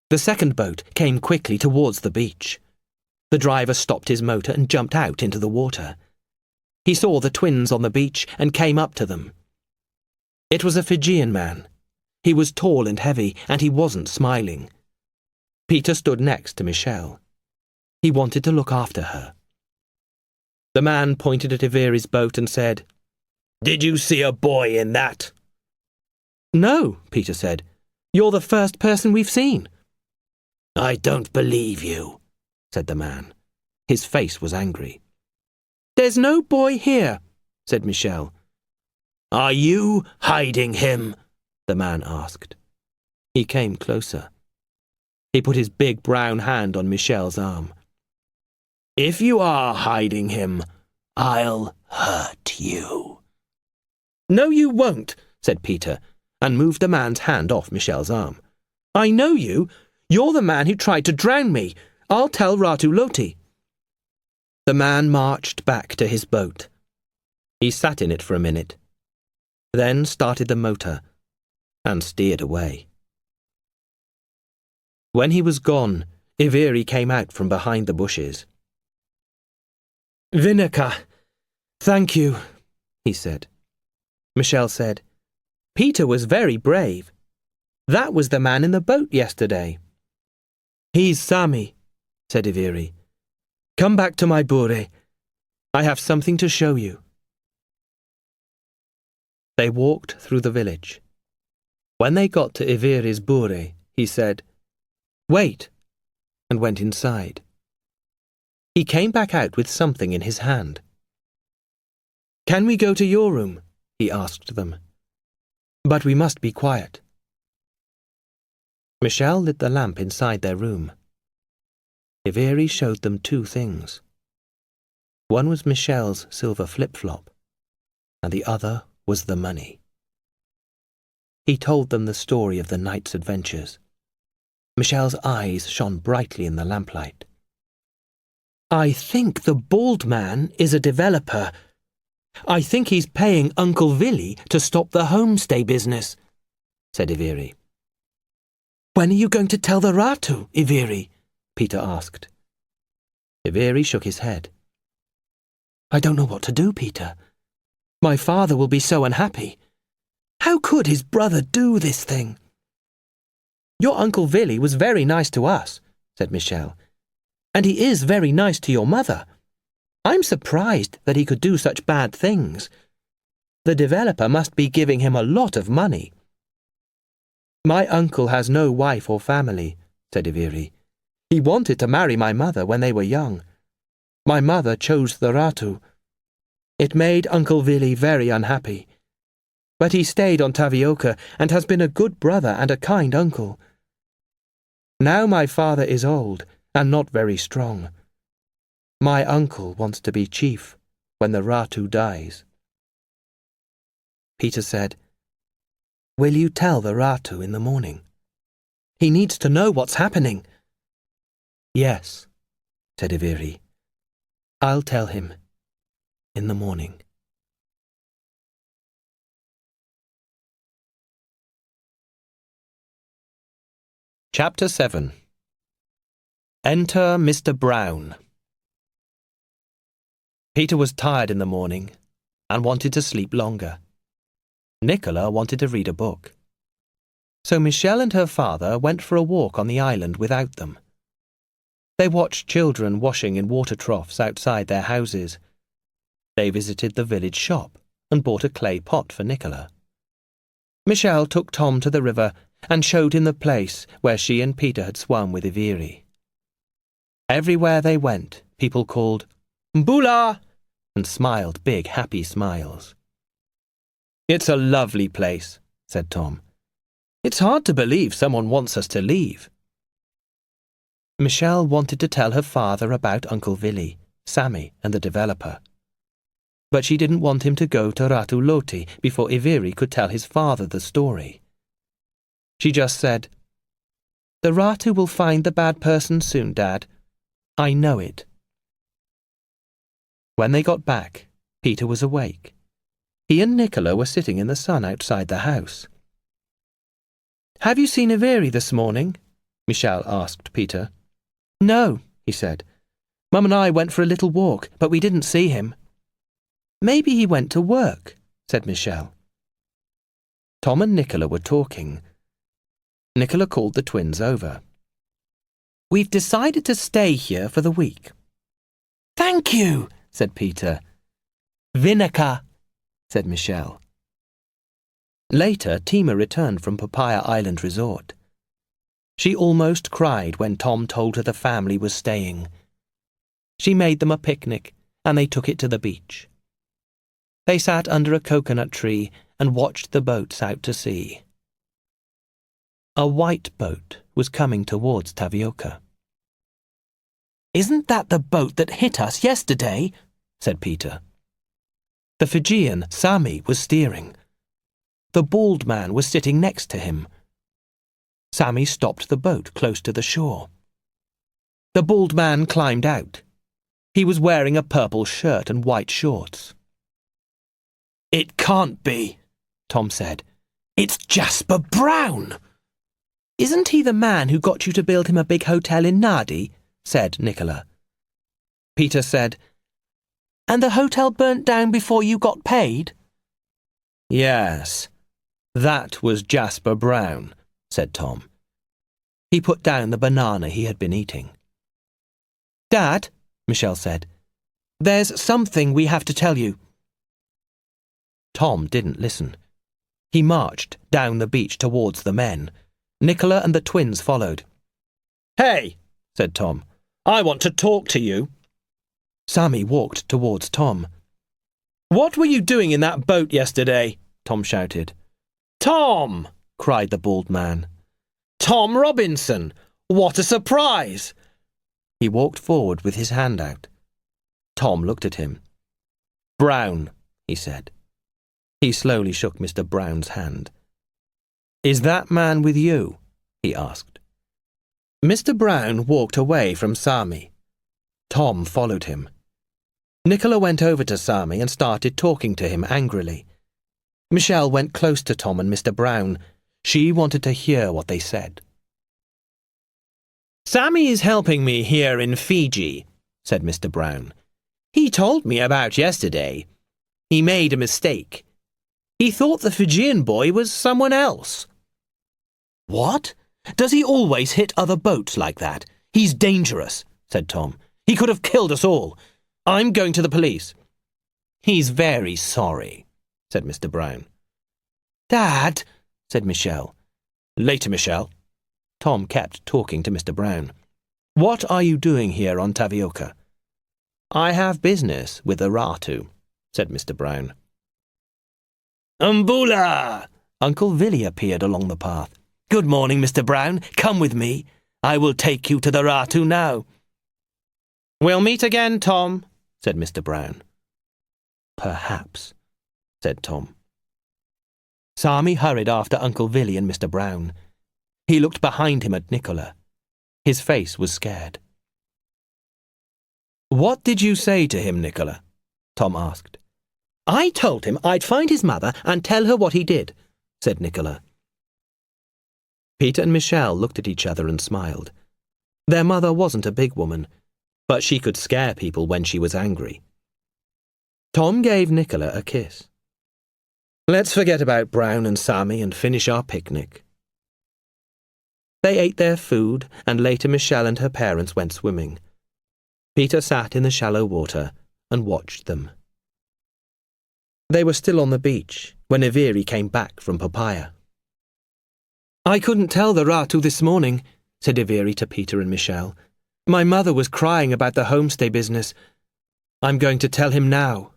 The second boat came quickly towards the beach. The driver stopped his motor and jumped out into the water. He saw the twins on the beach and came up to them. It was a Fijian man. He was tall and heavy, and he wasn't smiling. Peter stood next to Michelle. He wanted to look after her. The man pointed at Iveri's boat and said, "Did you see a boy in that?" "No," Peter said. "You're the first person we've seen." "I don't believe you," said the man. His face was angry. "There's no boy here," said Michelle. "Are you hiding him?" the man asked. He came closer. He put his big brown hand on Michelle's arm. "If you are hiding him, I'll hurt you." "No, you won't," said Peter, and moved the man's hand off Michelle's arm. "I know you. You're the man who tried to drown me. I'll tell Ratu Loti." The man marched back to his boat. He sat in it for a minute, then started the motor and steered away. When he was gone, Iveri came out from behind the bushes. "Vinica, thank you," he said. Michelle said, "Peter was very brave. That was the man in the boat yesterday." "He's Sami," said Iveri. "Come back to my bure. I have something to show you." They walked through the village. When they got to Iveri's bure, he said, "Wait," and went inside. He came back out with something in his hand. "Can we go to your room?" he asked them. "But we must be quiet." Michelle lit the lamp inside their room. Iveri showed them two things. One was Michelle's silver flip-flop, and the other was the money. He told them the story of the night's adventures. Michelle's eyes shone brightly in the lamplight. "I think the bald man is a developer. I think he's paying Uncle Vili to stop the homestay business," said Iveri. "When are you going to tell the Ratu, Iveri?" Peter asked. Iveri shook his head. "I don't know what to do, Peter. My father will be so unhappy. How could his brother do this thing?" "Your Uncle Vili was very nice to us," said Michelle. "And he is very nice to your mother. I'm surprised that he could do such bad things. The developer must be giving him a lot of money." "My uncle has no wife or family," said Iveri. "He wanted to marry my mother when they were young. My mother chose the Ratu. It made Uncle Vili very unhappy. But he stayed on Tavioka and has been a good brother and a kind uncle. Now my father is old and not very strong. My uncle wants to be chief when the Ratu dies." Peter said, "Will you tell the Ratu in the morning? He needs to know what's happening." "Yes," said Iveri. "I'll tell him in the morning." Chapter 7. Enter Mr. Brown. Peter was tired in the morning and wanted to sleep longer. Nicola wanted to read a book. So Michelle and her father went for a walk on the island without them. They watched children washing in water troughs outside their houses. They visited the village shop and bought a clay pot for Nicola. Michelle took Tom to the river and showed him the place where she and Peter had swum with Iveri. Everywhere they went, people called "Mbula!" and smiled big, happy smiles. "It's a lovely place," said Tom. "It's hard to believe someone wants us to leave." Michelle wanted to tell her father about Uncle Vili, Sami, and the developer. But she didn't want him to go to Ratu Loti before Iveri could tell his father the story. She just said, "The Ratu will find the bad person soon, Dad. I know it." When they got back, Peter was awake. He and Nicola were sitting in the sun outside the house. "Have you seen Iveri this morning?" Michelle asked Peter. "No," he said. "Mum and I went for a little walk, but we didn't see him." "Maybe he went to work," said Michelle. Tom and Nicola were talking. Nicola called the twins over. "We've decided to stay here for the week." "Thank you," said Peter. "Vinica," said Michelle. Later, Tima returned from Papaya Island Resort. She almost cried when Tom told her the family was staying. She made them a picnic, and they took it to the beach. They sat under a coconut tree and watched the boats out to sea. A white boat was coming towards Tavioca. "Isn't that the boat that hit us yesterday?" said Peter. The Fijian, Sami, was steering. The bald man was sitting next to him. Sami stopped the boat close to the shore. The bald man climbed out. He was wearing a purple shirt and white shorts. "It can't be," Tom said. "It's Jasper Brown." "Isn't he the man who got you to build him a big hotel in Nadi?" said Nicola. Peter said, "And the hotel burnt down before you got paid?" "Yes, that was Jasper Brown," said Tom. He put down the banana he had been eating. "Dad," Michelle said, "there's something we have to tell you." Tom didn't listen. He marched down the beach towards the men. Nicola and the twins followed. "Hey," said Tom, "I want to talk to you." Sami walked towards Tom. "What were you doing in that boat yesterday?" Tom shouted. "Tom!" cried the bald man. "Tom Robinson! What a surprise!" He walked forward with his hand out. Tom looked at him. "Brown," he said. He slowly shook Mr. Brown's hand. "Is that man with you?" he asked. Mr. Brown walked away from Sami. Tom followed him. Nicola went over to Sami and started talking to him angrily. Michelle went close to Tom and Mr. Brown. She wanted to hear what they said. "Sami is helping me here in Fiji," said Mr. Brown. "He told me about yesterday. He made a mistake. He thought the Fijian boy was someone else." "What? Does he always hit other boats like that? He's dangerous," said Tom. "He could have killed us all. I'm going to the police." "He's very sorry," said Mr. Brown. "Dad," said Michelle. "Later, Michelle." Tom kept talking to Mr. Brown. "What are you doing here on Tavioca?" "I have business with the Ratu," said Mr. Brown. "Umbula!" Uncle Villy appeared along the path. "Good morning, Mr. Brown. Come with me. I will take you to the Ratu now." "We'll meet again, Tom," said Mr. Brown. "Perhaps," said Tom. Sami hurried after Uncle Villy and Mr. Brown. He looked behind him at Nicola. His face was scared. "What did you say to him, Nicola?" Tom asked. "I told him I'd find his mother and tell her what he did," said Nicola. Peter and Michelle looked at each other and smiled. Their mother wasn't a big woman, but she could scare people when she was angry. Tom gave Nicola a kiss. "Let's forget about Brown and Sami and finish our picnic." They ate their food, and later Michelle and her parents went swimming. Peter sat in the shallow water and watched them. They were still on the beach when Iviri came back from Papaya. "I couldn't tell the Ratu this morning," said Iviri to Peter and Michelle. "My mother was crying about the homestay business. I'm going to tell him now."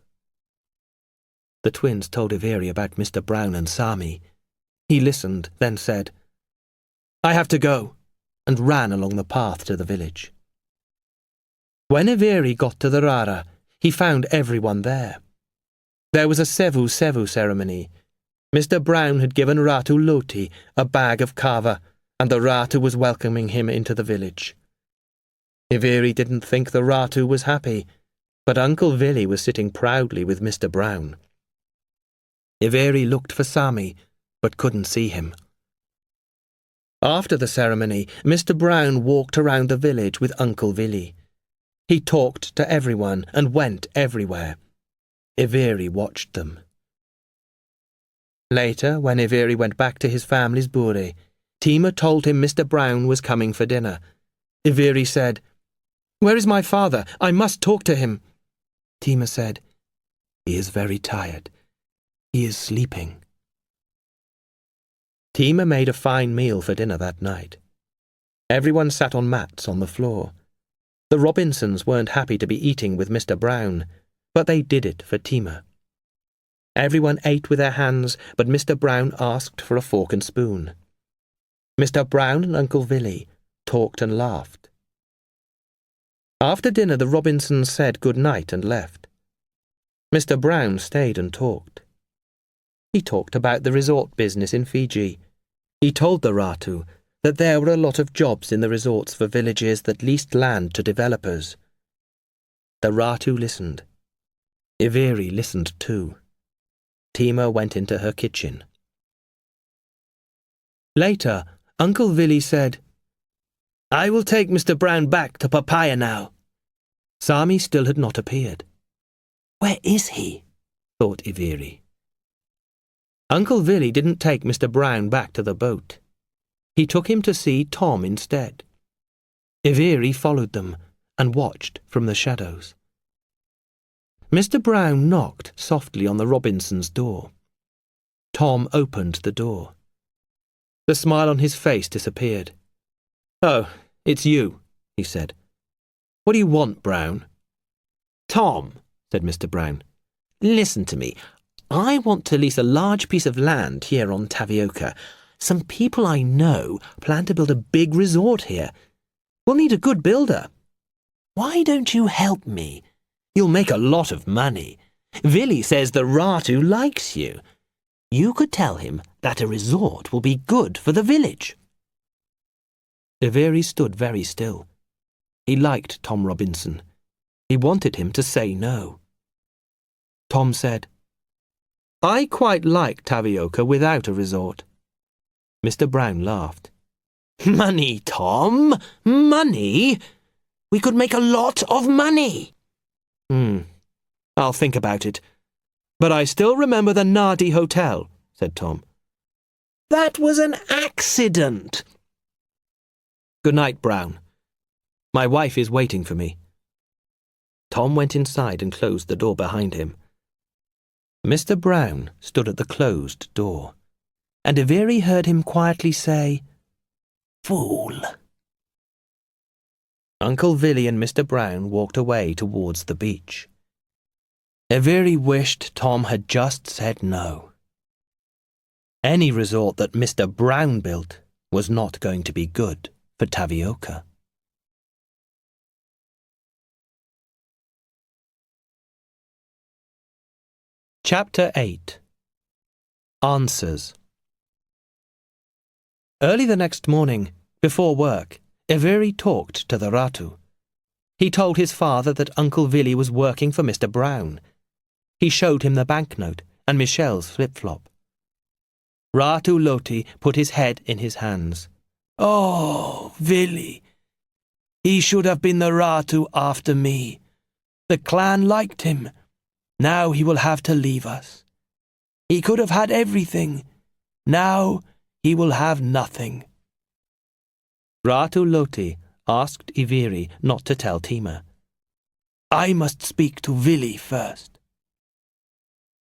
The twins told Iviri about Mr. Brown and Sami. He listened, then said, "I have to go," and ran along the path to the village. When Iviri got to the Rara, he found everyone there. There was a Sevu ceremony. Mr. Brown had given Ratu Loti a bag of kava, and the Ratu was welcoming him into the village. Iviri didn't think the Ratu was happy, but Uncle Villy was sitting proudly with Mr. Brown. Iviri looked for Sami, but couldn't see him. After the ceremony, Mr. Brown walked around the village with Uncle Villy. He talked to everyone and went everywhere. Iviri watched them. Later, when Iviri went back to his family's bure, Tima told him Mr. Brown was coming for dinner. Iviri said, "Where is my father? I must talk to him." Tima said, "He is very tired. He is sleeping." Tima made a fine meal for dinner that night. Everyone sat on mats on the floor. The Robinsons weren't happy to be eating with Mr. Brown, but they did it for Tima. Everyone ate with their hands, but Mr. Brown asked for a fork and spoon. Mr. Brown and Uncle Billy talked and laughed. After dinner, the Robinsons said good night and left. Mr. Brown stayed and talked. He talked about the resort business in Fiji. He told the Ratu that there were a lot of jobs in the resorts for villages that leased land to developers. The Ratu listened. Iveri listened too. Tima went into her kitchen. Later, Uncle Billy said, "I will take Mr. Brown back to Papaya now." Sami still had not appeared. "Where is he?" thought Iveri. Uncle Billy didn't take Mr. Brown back to the boat. He took him to see Tom instead. Iveri followed them and watched from the shadows. Mr. Brown knocked softly on the Robinsons' door. Tom opened the door. The smile on his face disappeared. "Oh, it's you," he said. "What do you want, Brown?" "Tom," said Mr. Brown, "listen to me. I want to lease a large piece of land here on Tavioca. Some people I know plan to build a big resort here. We'll need a good builder. Why don't you help me? You'll make a lot of money. Vili says the Ratu likes you. You could tell him that a resort will be good for the village." Iveri stood very still. He liked Tom Robinson. He wanted him to say no. Tom said, "I quite like Tavioca without a resort." Mr. Brown laughed. "Money, Tom, money? We could make a lot of money." I'll think about it. But I still remember the Nadi Hotel," said Tom. "That was an accident." "Good night, Brown. My wife is waiting for me." Tom went inside and closed the door behind him. Mr. Brown stood at the closed door, and Iveri heard him quietly say, "Fool." Uncle Billy and Mr. Brown walked away towards the beach. Iveri wished Tom had just said no. Any resort that Mr. Brown built was not going to be good for Tavioca. Chapter 8. Answers. Early the next morning, before work, Iveri talked to the Ratu. He told his father that Uncle Billy was working for Mr. Brown. He showed him the banknote and Michelle's flip-flop. Ratu Loti put his head in his hands. "Oh, Billy. He should have been the Ratu after me. The clan liked him. Now he will have to leave us. He could have had everything. Now he will have nothing." Ratu Loti asked Iveri not to tell Tima. "I must speak to Billy first."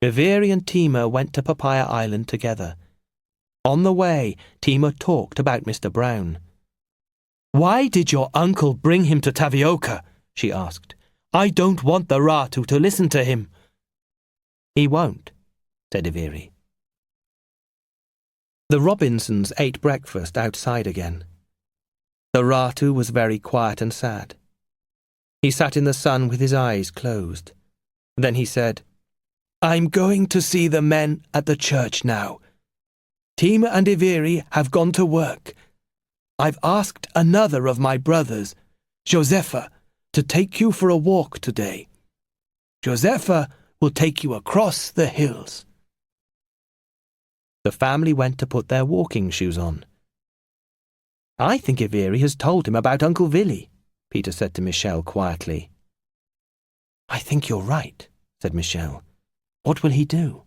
Iveri and Tima went to Papaya Island together. On the way, Tima talked about Mr. Brown. "Why did your uncle bring him to Tavioca?" she asked. "I don't want the Ratu to listen to him." "He won't," said Iveri. The Robinsons ate breakfast outside again. The Ratu was very quiet and sad. He sat in the sun with his eyes closed. Then he said, "I'm going to see the men at the church now. Tima and Iveri have gone to work. I've asked another of my brothers, Josepha, to take you for a walk today. Josepha will take you across the hills." The family went to put their walking shoes on. "I think Iveri has told him about Uncle Billy," Peter said to Michelle quietly. "I think you're right," said Michelle. "What will he do?"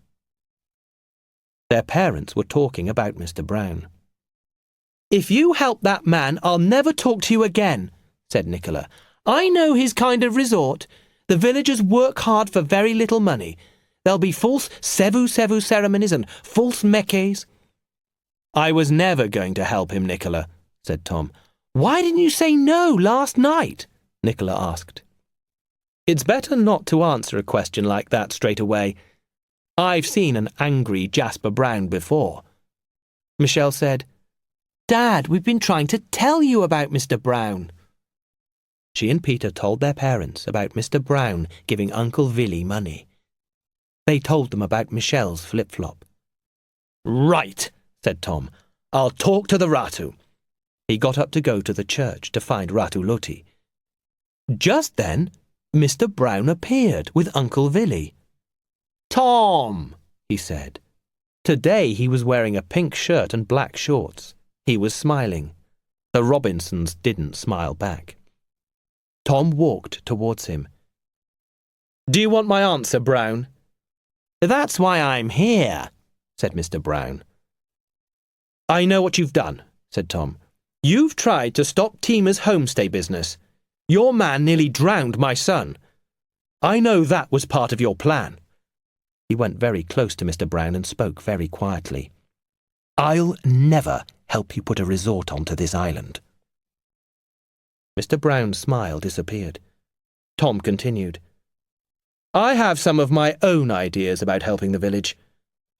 Their parents were talking about Mr. Brown. "If you help that man, I'll never talk to you again," said Nicola. "I know his kind of resort. The villagers work hard for very little money. There'll be false sevu-sevu ceremonies and false mekes." "I was never going to help him, Nicola," said Tom. "Why didn't you say no last night?" Nicola asked. "It's better not to answer a question like that straight away. I've seen an angry Jasper Brown before." Michelle said, Dad, we've been trying to tell you about Mr. Brown. She and Peter told their parents about Mr. Brown giving Uncle Willy money. They told them about Michelle's flip-flop. Right, said Tom. I'll talk to the Ratu. He got up to go to the church to find Ratu Loti. Just then, Mr. Brown appeared with Uncle Willy. Tom, he said. Today he was wearing a pink shirt and black shorts. He was smiling. The Robinsons didn't smile back. Tom walked towards him. Do you want my answer, Brown? That's why I'm here, said Mr. Brown. I know what you've done, said Tom. You've tried to stop Tima's homestay business. Your man nearly drowned my son. I know that was part of your plan. He went very close to Mr. Brown and spoke very quietly. I'll never help you put a resort onto this island. Mr. Brown's smile disappeared. Tom continued. I have some of my own ideas about helping the village.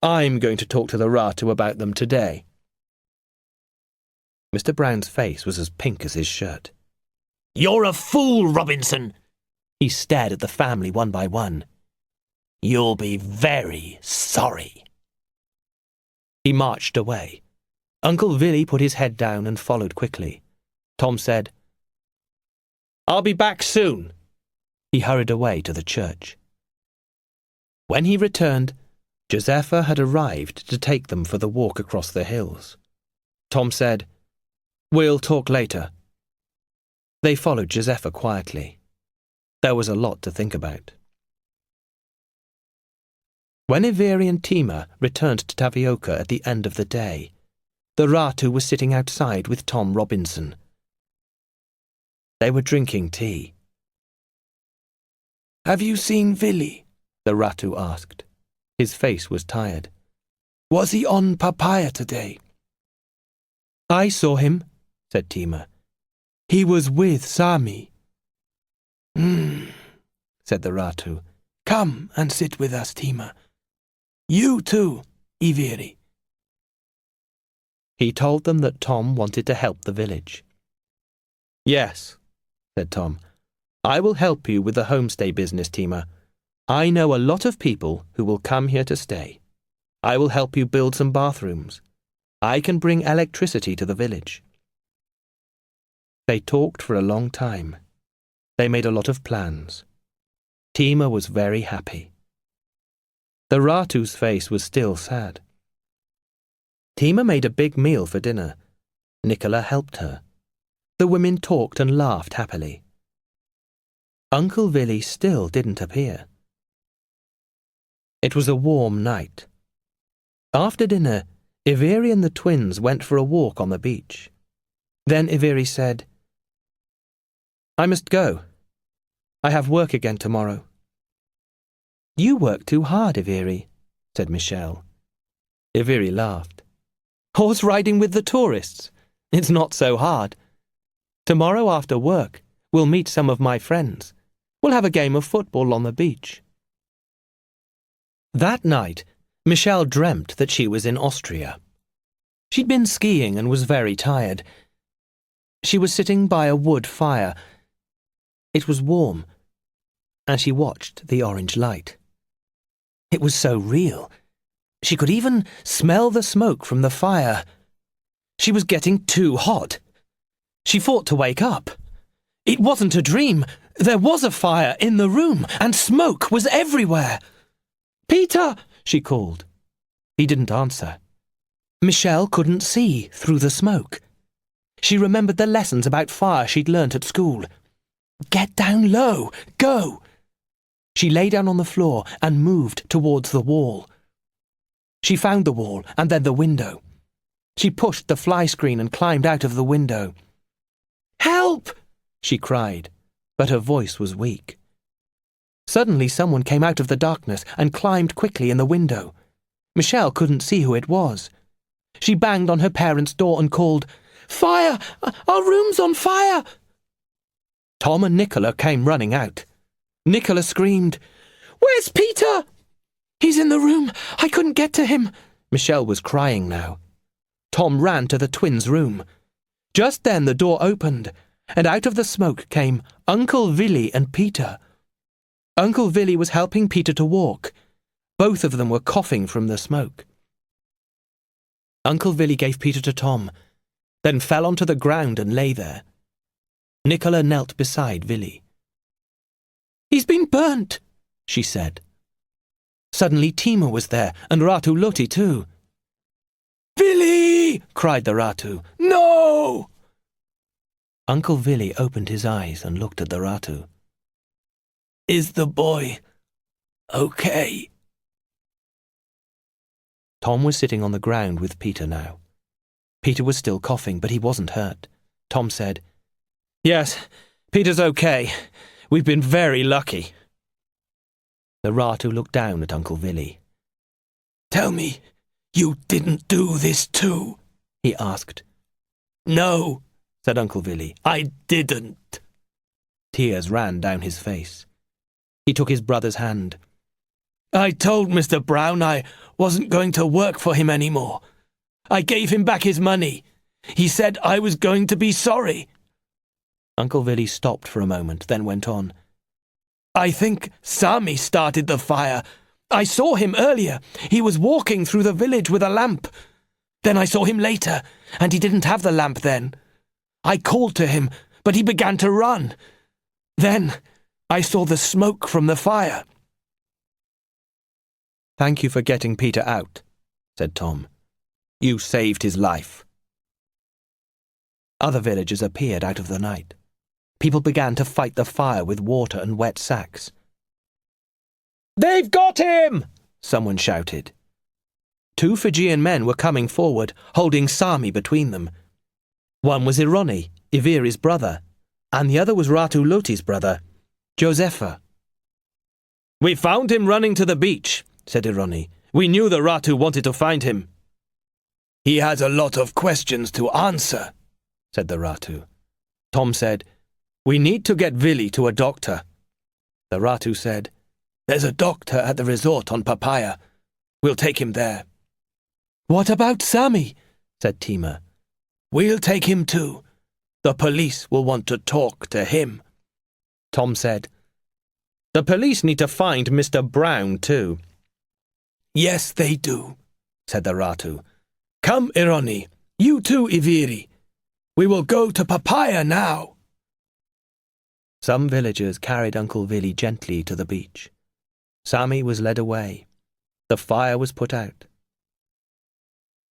I'm going to talk to the Ratu about them today. Mr. Brown's face was as pink as his shirt. You're a fool, Robinson! He stared at the family one by one. You'll be very sorry. He marched away. Uncle Willy put his head down and followed quickly. Tom said, I'll be back soon. He hurried away to the church. When he returned, Josepha had arrived to take them for the walk across the hills. Tom said, We'll talk later. They followed Josepha quietly. There was a lot to think about. When Iveri and Tima returned to Tapioca at the end of the day, the Ratu was sitting outside with Tom Robinson. They were drinking tea. Have you seen Willy? The Ratu asked. His face was tired. Was he on papaya today? I saw him, said Tima. He was with Sami. Said the Ratu. Come and sit with us, Tima. You too, Iveri. He told them that Tom wanted to help the village. Yes, said Tom. I will help you with the homestay business, Tima. I know a lot of people who will come here to stay. I will help you build some bathrooms. I can bring electricity to the village. They talked for a long time. They made a lot of plans. Tima was very happy. The Ratu's face was still sad. Tima made a big meal for dinner. Nicola helped her. The women talked and laughed happily. Uncle Willy still didn't appear. It was a warm night. After dinner, Iveri and the twins went for a walk on the beach. Then Iveri said, I must go. I have work again tomorrow. You work too hard, Iveri, said Michelle. Iveri laughed. Horse riding with the tourists. It's not so hard. Tomorrow after work, we'll meet some of my friends. We'll have a game of football on the beach. That night, Michelle dreamt that she was in Austria. She'd been skiing and was very tired. She was sitting by a wood fire. It was warm, and she watched the orange light. It was so real. She could even smell the smoke from the fire. She was getting too hot. She fought to wake up. It wasn't a dream. There was a fire in the room, and smoke was everywhere. Peter, she called. He didn't answer. Michelle couldn't see through the smoke. She remembered the lessons about fire she'd learnt at school. Get down low. Go. She lay down on the floor and moved towards the wall. She found the wall and then the window. She pushed the fly screen and climbed out of the window. Help! She cried, but her voice was weak. Suddenly someone came out of the darkness and climbed quickly in the window. Michelle couldn't see who it was. She banged on her parents' door and called, Fire! Our room's on fire! Tom and Nicola came running out. Nicola screamed, Where's Peter? He's in the room. I couldn't get to him. Michelle was crying now. Tom ran to the twins' room. Just then the door opened, and out of the smoke came Uncle Willy and Peter. Uncle Willy was helping Peter to walk. Both of them were coughing from the smoke. Uncle Willy gave Peter to Tom, then fell onto the ground and lay there. Nicola knelt beside Willy. "He's been burnt," she said. Suddenly Tima was there, and Ratu Loti too. "Willy!" cried the Ratu. "No!" Uncle Willy opened his eyes and looked at the Ratu. "Is the boy okay?" Tom was sitting on the ground with Peter now. Peter was still coughing, but he wasn't hurt. Tom said, "Yes, Peter's okay. We've been very lucky." The Ratu looked down at Uncle Willy. "Tell me, you didn't do this too?" he asked. "No," said Uncle Willy, "I didn't." Tears ran down his face. He took his brother's hand. "I told Mr. Brown I wasn't going to work for him anymore. I gave him back his money. He said I was going to be sorry." Uncle Willy stopped for a moment, then went on. "I think Sami started the fire. I saw him earlier. He was walking through the village with a lamp. Then I saw him later, and he didn't have the lamp then. I called to him, but he began to run. Then I saw the smoke from the fire." "Thank you for getting Peter out," said Tom. "You saved his life." Other villagers appeared out of the night. People began to fight the fire with water and wet sacks. "They've got him!" someone shouted. 2 Fijian men were coming forward, holding Sami between them. One was Ironi, Iviri's brother, and the other was Ratu Loti's brother, Josepha. "We found him running to the beach," said Ironi. "We knew the Ratu wanted to find him." "He has a lot of questions to answer," said the Ratu. Tom said, "We need to get Willy to a doctor." The Ratu said, "There's a doctor at the resort on Papaya. We'll take him there." "What about Sami?" said Tima. "We'll take him too. The police will want to talk to him." Tom said, "The police need to find Mr. Brown too." "Yes, they do," said the Ratu. "Come, Ironi. You too, Iviri. We will go to Papaya now." Some villagers carried Uncle Willy gently to the beach. Sami was led away. The fire was put out.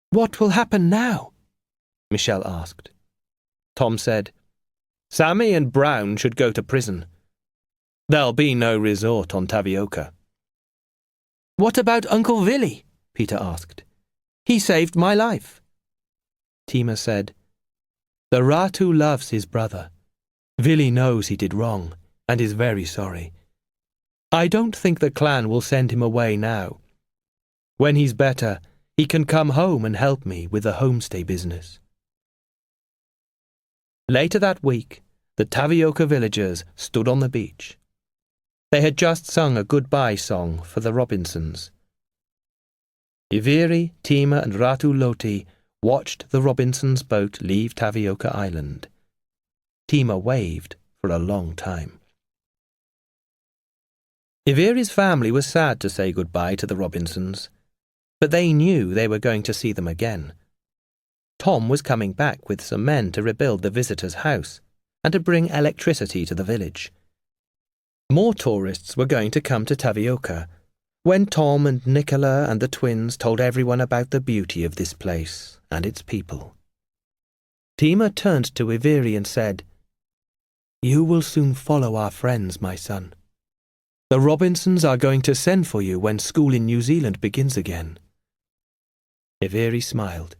"What will happen now?" Michelle asked. Tom said, "Sami and Brown should go to prison. There'll be no resort on Tavioka." "What about Uncle Willy?" Peter asked. "He saved my life." Tima said, "The Ratu loves his brother. Willy knows he did wrong and is very sorry. I don't think the clan will send him away now. When he's better, he can come home and help me with the homestay business." Later that week, the Tavioka villagers stood on the beach. They had just sung a goodbye song for the Robinsons. Iviri, Tima and Ratu Loti watched the Robinsons' boat leave Tavioka Island. Tima waved for a long time. Iviri's family was sad to say goodbye to the Robinsons, but they knew they were going to see them again. Tom was coming back with some men to rebuild the visitor's house and to bring electricity to the village. More tourists were going to come to Tavioka when Tom and Nicola and the twins told everyone about the beauty of this place and its people. Tima turned to Iviri and said, "You will soon follow our friends, my son. The Robinsons are going to send for you when school in New Zealand begins again." Iviri smiled.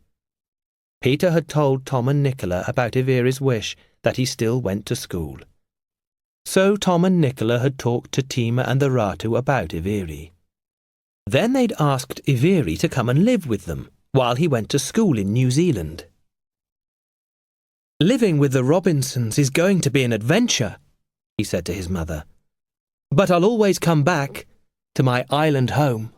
Peter had told Tom and Nicola about Iviri's wish that he still went to school. So Tom and Nicola had talked to Tima and the Ratu about Iviri. Then they'd asked Iviri to come and live with them while he went to school in New Zealand. "Living with the Robinsons is going to be an adventure," he said to his mother. "But I'll always come back to my island home."